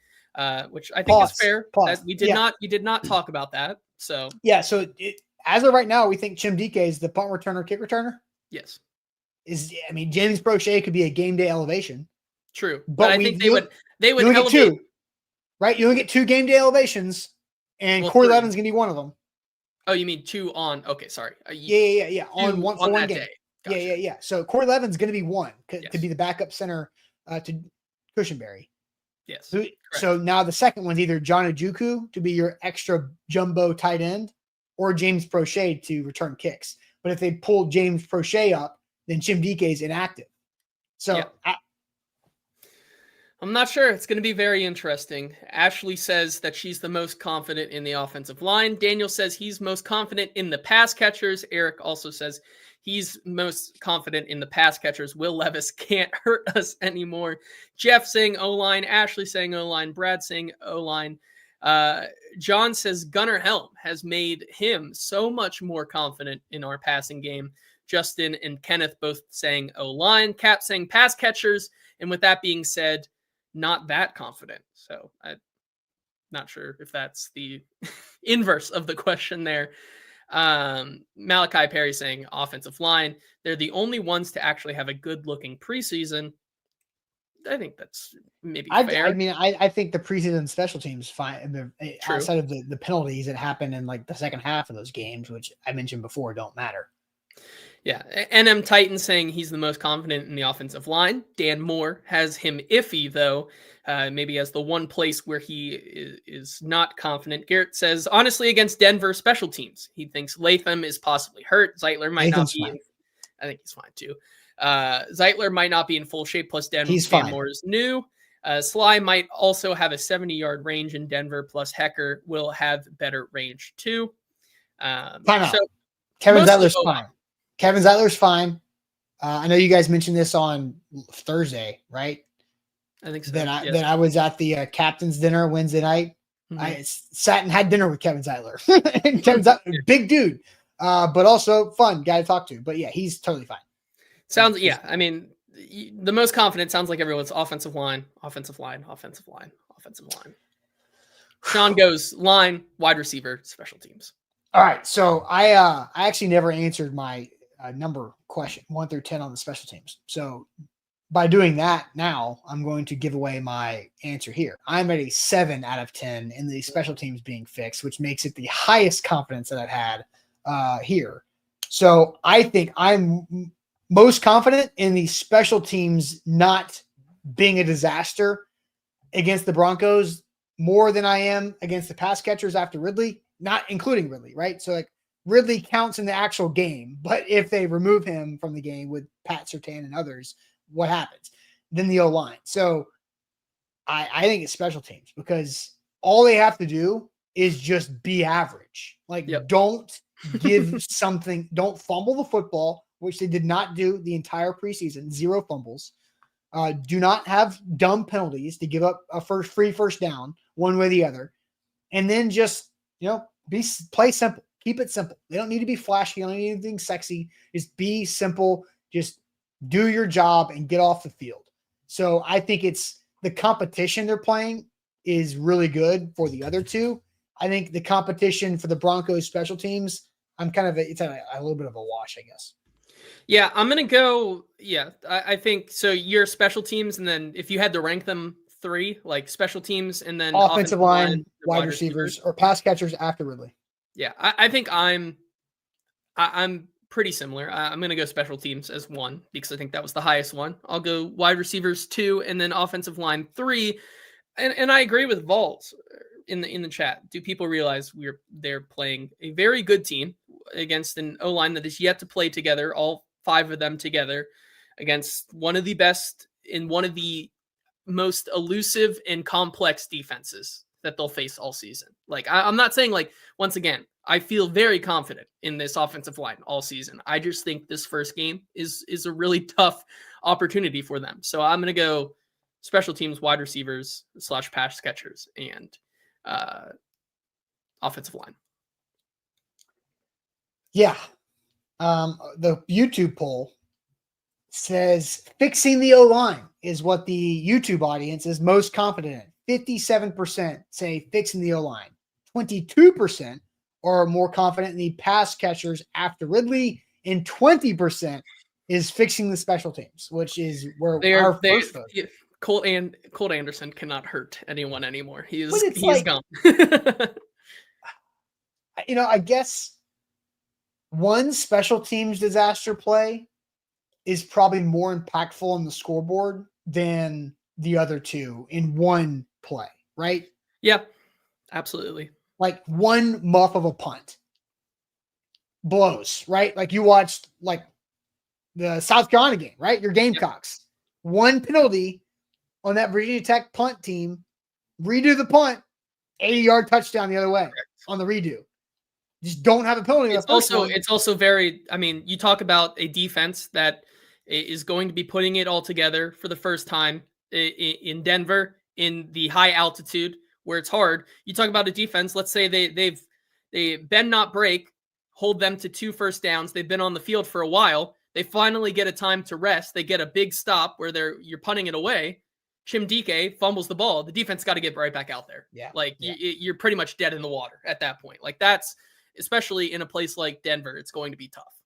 which I think is fair. That we did not. You did not talk about that. So yeah. So as of right now, we think Chimdike is the punt returner, kick returner. Yes. James Prochet could be a game day elevation. True, but I think they would elevate two, right? You only get 2 game day elevations, and Corey Levin's gonna be one of them. Oh, you mean 2 on? Okay, sorry. Yeah. On one that game. Day. Gotcha. Yeah. So Corey Levin's gonna be one to be the backup center to Cushenberry. Yes. So now the second one's either John Ojukwu to be your extra jumbo tight end, or James Prochet to return kicks. But if they pull James Prochet up, then Chimdike is inactive. So I'm not sure. It's going to be very interesting. Ashley says that she's the most confident in the offensive line. Daniel says he's most confident in the pass catchers. Eric also says he's most confident in the pass catchers. Will Levis can't hurt us anymore. Jeff saying O-line. Ashley saying O-line. Brad saying O-line. John says Gunnar Helm has made him so much more confident in our passing game. Justin and Kenneth both saying O-line. Cap saying pass catchers. And with that being said, not that confident. So I'm not sure if that's the inverse of the question there. Malachi Perry saying offensive line. They're the only ones to actually have a good looking preseason. I think that's maybe fair. I think the preseason special teams fine. Outside of the penalties that happen in like the second half of those games, which I mentioned before, don't matter. Yeah, NM Titan saying he's the most confident in the offensive line. Dan Moore has him iffy, though, maybe as the one place where he is not confident. Garrett says, honestly, against Denver special teams, he thinks Latham is possibly hurt. Zeitler might not be. I think he's fine, too. Zeitler might not be in full shape, plus Dan Moore is new. Sly might also have a 70-yard range in Denver, plus Hecker will have better range, too. Kevin Zeitler's fine. Kevin Zeitler's fine. I know you guys mentioned this on Thursday, right? I think so. Then I was at the captain's dinner Wednesday night, I sat and had dinner with Kevin Zeitler. Kevin Zeitler, big dude, but also fun guy to talk to. But yeah, he's totally fine. Sounds, yeah. I mean, the most confident sounds like everyone's offensive line, offensive line, offensive line, offensive line. Sean goes line, wide receiver, special teams. All right. So I actually never answered my number question 1 through 10 on the special teams. So by doing that now, I'm going to give away my answer here. I'm at a 7 out of 10 in the special teams being fixed, which makes it the highest confidence that I've had here. So I think I'm most confident in the special teams not being a disaster against the Broncos more than I am against the pass catchers after Ridley, not including Ridley, right? So like Ridley counts in the actual game, but if they remove him from the game with Pat Surtain and others, what happens? Then the O-line. So I think it's special teams because all they have to do is just be average. Like, don't give something, don't fumble the football, which they did not do the entire preseason, 0 fumbles. Do not have dumb penalties to give up a free first down one way or the other. And then just, play simple. Keep it simple. They don't need to be flashy. They don't need anything sexy. Just be simple. Just do your job and get off the field. So I think it's the competition they're playing is really good for the other two. I think the competition for the Broncos special teams, it's a little bit of a wash, I guess. Yeah, I'm going to go. Yeah, I think so. Your special teams, and then if you had to rank them 3, like special teams and then offensive line, wide receivers, or pass catchers after Ridley. Yeah, I think I'm pretty similar. I'm going to go special teams as 1 because I think that was the highest one. I'll go wide receivers 2 and then offensive line 3. And I agree with Vols in the chat. Do people realize they're playing a very good team against an O-line that is yet to play together, all 5 of them together, against one of the best in one of the most elusive and complex defenses that they'll face all season. Like, I'm not saying, like, once again, I feel very confident in this offensive line all season. I just think this first game is a really tough opportunity for them. So I'm going to go special teams, wide receivers / pass catchers, and offensive line. Yeah. The YouTube poll says fixing the O-line is what the YouTube audience is most confident in. 57% say fixing the O-line. 22% are more confident in the pass catchers after Ridley, and 20% is fixing the special teams, which is where our first vote. Colt Anderson cannot hurt anyone anymore. He's gone. I guess one special teams disaster play is probably more impactful on the scoreboard than the other 2 in one play, right? Yeah, absolutely. Like one muff of a punt blows, right? Like you watched like the South Carolina game, right? Your Gamecocks. Yep. One penalty on that Virginia Tech punt team, redo the punt, 80-yard touchdown the other way on the redo. Just don't have a penalty. It's also very, you talk about a defense that is going to be putting it all together for the first time in Denver in the high altitude where it's hard. You talk about a defense, let's say they bend not break, hold them to 2 first downs. They've been on the field for a while. They finally get a time to rest. They get a big stop where you're punting it away. Chimdike fumbles the ball. The defense got to get right back out there. Yeah. You're pretty much dead in the water at that point. Like that's, especially in a place like Denver, it's going to be tough.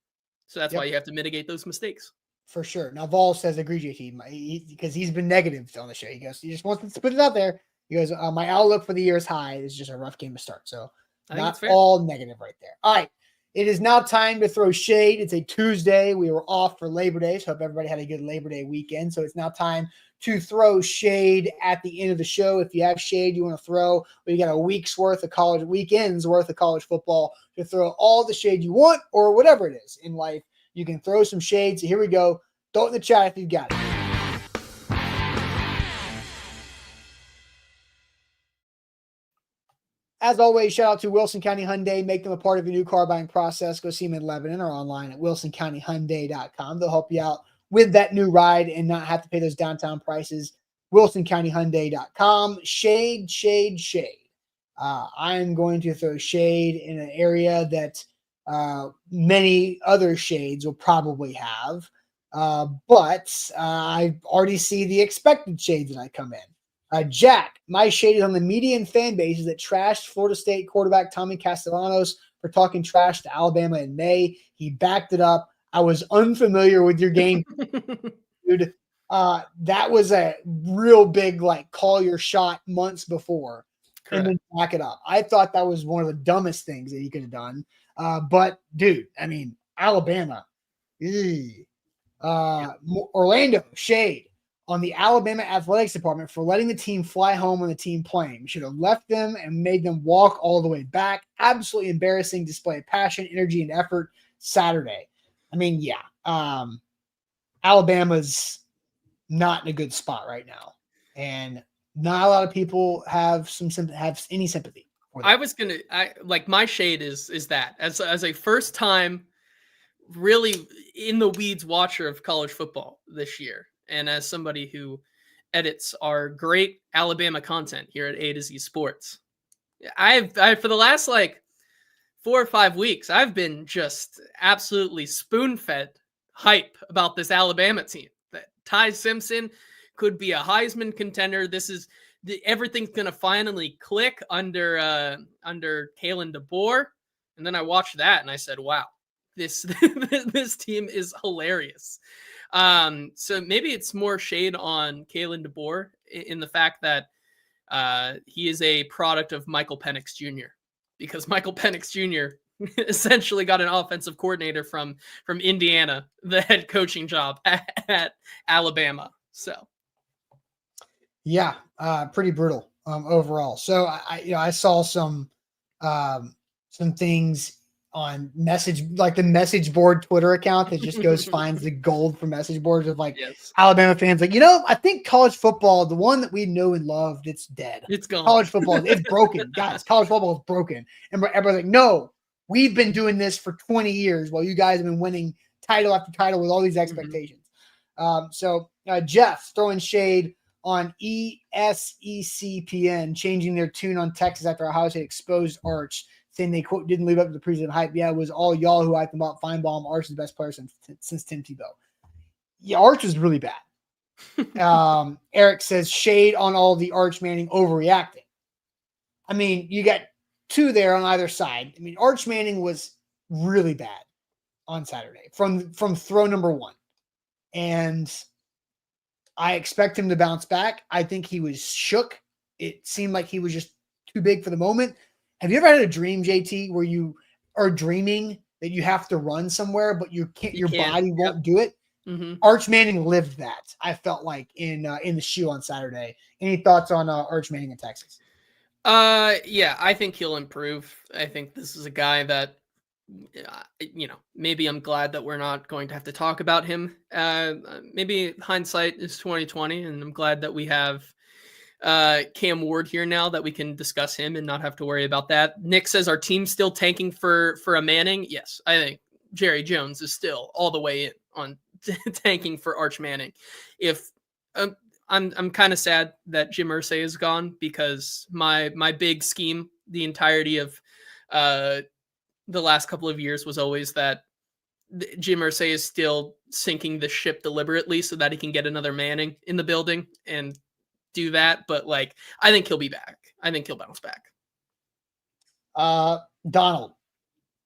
So that's why you have to mitigate those mistakes. For sure. Now, Vol says, agree, JT, because he's been negative on the show. He goes, he just wants to put it out there. He goes, my outlook for the year is high. It's just a rough game to start. So not all negative right there. All right. It is now time to throw shade. It's a Tuesday. We were off for Labor Day. So hope everybody had a good Labor Day weekend. So it's now time to throw shade at the end of the show. If you have shade you want to throw, we got a weekend's worth of college football to throw all the shade you want or whatever it is in life. You can throw some shade. So here we go. Throw it in the chat if you got it. As always, shout out to Wilson County Hyundai. Make them a part of your new car buying process. Go see them in Lebanon or online at wilsoncountyhyundai.com. They'll help you out with that new ride and not have to pay those downtown prices. wilsoncountyhyundai.com. Shade, shade, shade. I'm going to throw shade in an area that many other shades will probably have. But I already see the expected shades when I come in. Jack, my shade is on the media and fan bases that trashed Florida State quarterback Tommy Castellanos for talking trash to Alabama in May. He backed it up. I was unfamiliar with your game, dude. That was a real big, like, call your shot months before. Correct. And then back it up. I thought that was one of the dumbest things that he could have done. But, dude, I mean, Alabama. Orlando, shade on the Alabama athletics department for letting the team fly home on the team plane. Should have left them and made them walk all the way back. Absolutely embarrassing display of passion, energy, and effort Saturday. I mean, yeah. Alabama's not in a good spot right now. And not a lot of people have any sympathy for that. My shade is that as a first time really in the weeds watcher of college football this year, and as somebody who edits our great Alabama content here at A to Z Sports, I've for the last 4 or 5 weeks, I've been just absolutely spoon-fed hype about this Alabama team. That Ty Simpson could be a Heisman contender. Everything's going to finally click under Kalen DeBoer. And then I watched that and I said, wow, this team is hilarious. So maybe it's more shade on Kalen DeBoer in the fact that he is a product of Michael Penix Jr. because Michael Penix Jr. essentially got an offensive coordinator from Indiana, the head coaching job at Alabama. So, yeah, pretty brutal overall. So I saw some things on the message board Twitter account that just goes finds the gold for message boards of yes. Alabama fans I think college football, the one that we know and loved, it's dead. It's gone. College football, it's broken, guys. College football is broken, and everybody's like, no, we've been doing this for 20 years while you guys have been winning title after title with all these expectations. So Jeff throwing shade on ESECPN changing their tune on Texas after Ohio State exposed Arch, saying they, quote, didn't live up to the preseason hype. Yeah, it was all y'all who hyped them up. Feinbaum, Arch is the best player since Tim Tebow. Yeah, Arch was really bad. Eric says shade on all the Arch Manning overreacting. I mean, you got two there on either side. I mean, Arch Manning was really bad on Saturday from throw number one. And I expect him to bounce back. I think he was shook. It seemed like he was just too big for the moment. Have you ever had a dream, JT, where you are dreaming that you have to run somewhere, but your body won't do it? Mm-hmm. Arch Manning lived that, I felt like, in the shoe on Saturday. Any thoughts on Arch Manning in Texas? Yeah, I think he'll improve. I think this is a guy that, maybe I'm glad that we're not going to have to talk about him. Maybe hindsight is 2020, and I'm glad that we have Cam Ward here now that we can discuss him and not have to worry about that. Nick says, our team's still tanking for a Manning. Yes, I think Jerry Jones is still all the way in on tanking for Arch Manning. If I'm kind of sad that Jim Irsay is gone, because my big scheme the entirety of the last couple of years was always that Jim Irsay is still sinking the ship deliberately so that he can get another Manning in the building and do that. But I think he'll be back. I think he'll bounce back. Donald,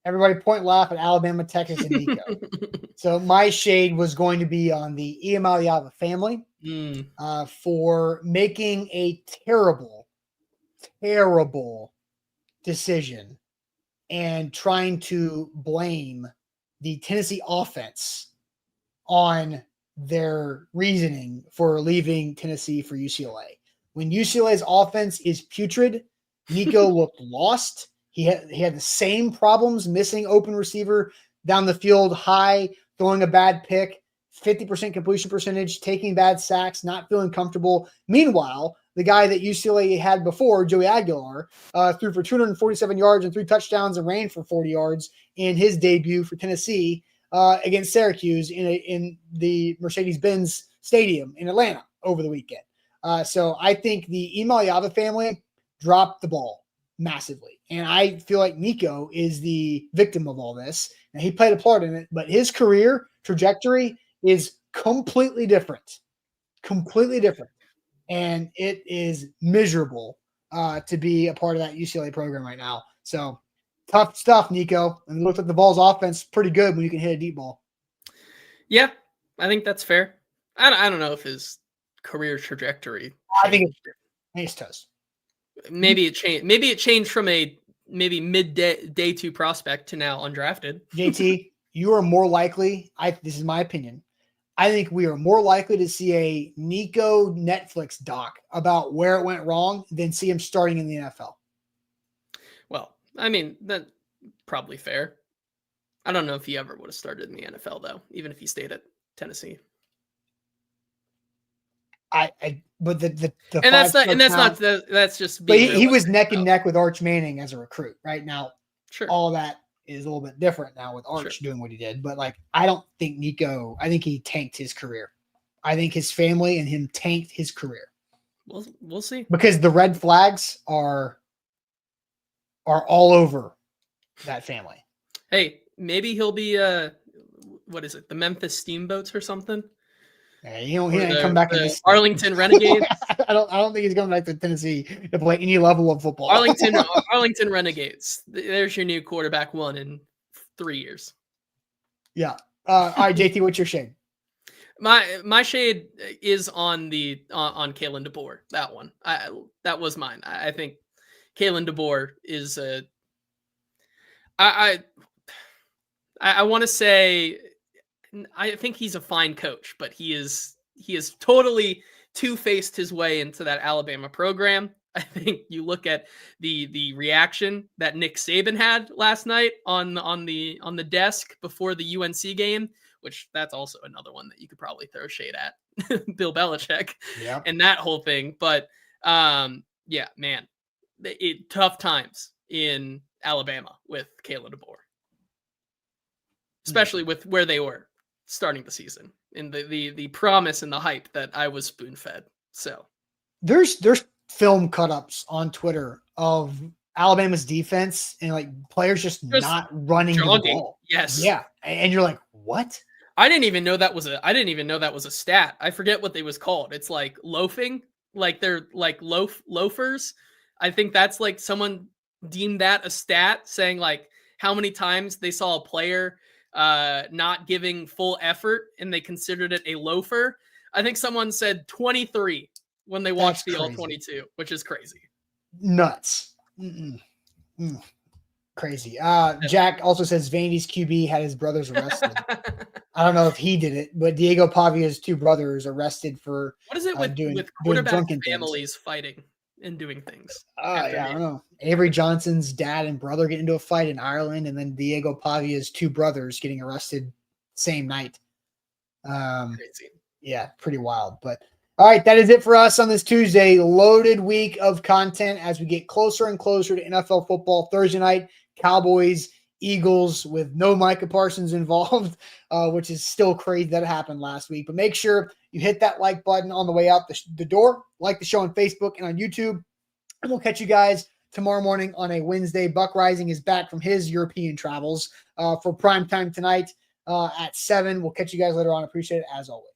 everybody point laugh at Alabama, Texas, and Nico. So my shade was going to be on the Iamaleava family for making a terrible decision and trying to blame the Tennessee offense on their reasoning for leaving Tennessee for UCLA. When UCLA's offense is putrid, Nico looked lost. He had the same problems, missing open receiver down the field high, throwing a bad pick, 50% completion percentage, taking bad sacks, not feeling comfortable. Meanwhile, the guy that UCLA had before, Joey Aguilar, threw for 247 yards and 3 touchdowns and ran for 40 yards in his debut for Tennessee against Syracuse in the Mercedes-Benz Stadium in Atlanta over the weekend. So I think the Iamaleava family dropped the ball massively. And I feel like Nico is the victim of all this. And he played a part in it, but his career trajectory is completely different. Completely different. And it is miserable to be a part of that UCLA program right now. So tough stuff, Nico. And it looks like the Vols offense pretty good when you can hit a deep ball. Yeah, I think that's fair. I don't know if his career trajectory I think changed. it's toast. Maybe it changed. Maybe it changed from a mid day 2 prospect to now undrafted. JT, you are more likely. This is my opinion. I think we are more likely to see a Nico Netflix doc about where it went wrong than see him starting in the NFL. Well, I mean, that's probably fair. I don't know if he ever would have started in the NFL though, even if he stayed at Tennessee. But the And that's just. But he was neck and neck with Arch Manning as a recruit. Right now, Sure. all that is a little bit different now with Arch doing what he did. But like, I don't think Nico. I think he tanked his career. I think his family and him tanked his career. We'll see, because the red flags are all over that family. Hey, maybe he'll be what is it? The Memphis Steamboats or something? Yeah, he ain't come back in this Arlington Renegades. I don't think he's coming back to Tennessee to play any level of football. Arlington Renegades. There's your new quarterback 1 in 3 years. Yeah. All right, JT, what's your shade? My shade is on Kalen DeBoer. That one. That was mine. I think Kalen DeBoer is I want to say I think he's a fine coach, but he is totally two-faced his way into that Alabama program. I think you look at the reaction that Nick Saban had last night on the desk before the UNC game, which that's also another one that you could probably throw shade at Bill Belichick and that whole thing. But yeah, man, tough times in Alabama with Kalen DeBoer, especially with where they were starting the season and the promise and the hype that I was spoon fed. So there's film cut-ups on Twitter of Alabama's defense and like players just not running to the ball. Yes. Yeah. And you're like, what? I didn't even know that was a stat. I forget what they was called. It's like loafing, like they're like loafers. I think that's like someone deemed that a stat, saying like how many times they saw a player not giving full effort and they considered it a loafer. I think someone said 23 when they watched the All-22, which is crazy. Nuts. Crazy. Jack also says Vandy's QB had his brothers arrested. I don't know if he did it, but Diego Pavia's 2 brothers arrested for what is it with quarterback families fighting and doing things? I don't know. Avery Johnson's dad and brother get into a fight in Ireland, and then Diego Pavia's 2 brothers getting arrested same night. Crazy. Yeah, pretty wild. But all right, that is it for us on this Tuesday. Loaded week of content as we get closer and closer to NFL football. Thursday night, Cowboys, Eagles with no Micah Parsons involved, which is still crazy that it happened last week. But make sure you hit that like button on the way out the door. Like the show on Facebook and on YouTube. And we'll catch you guys tomorrow morning on a Wednesday. Buck Rising is back from his European travels for prime time tonight at 7. We'll catch you guys later on. Appreciate it as always.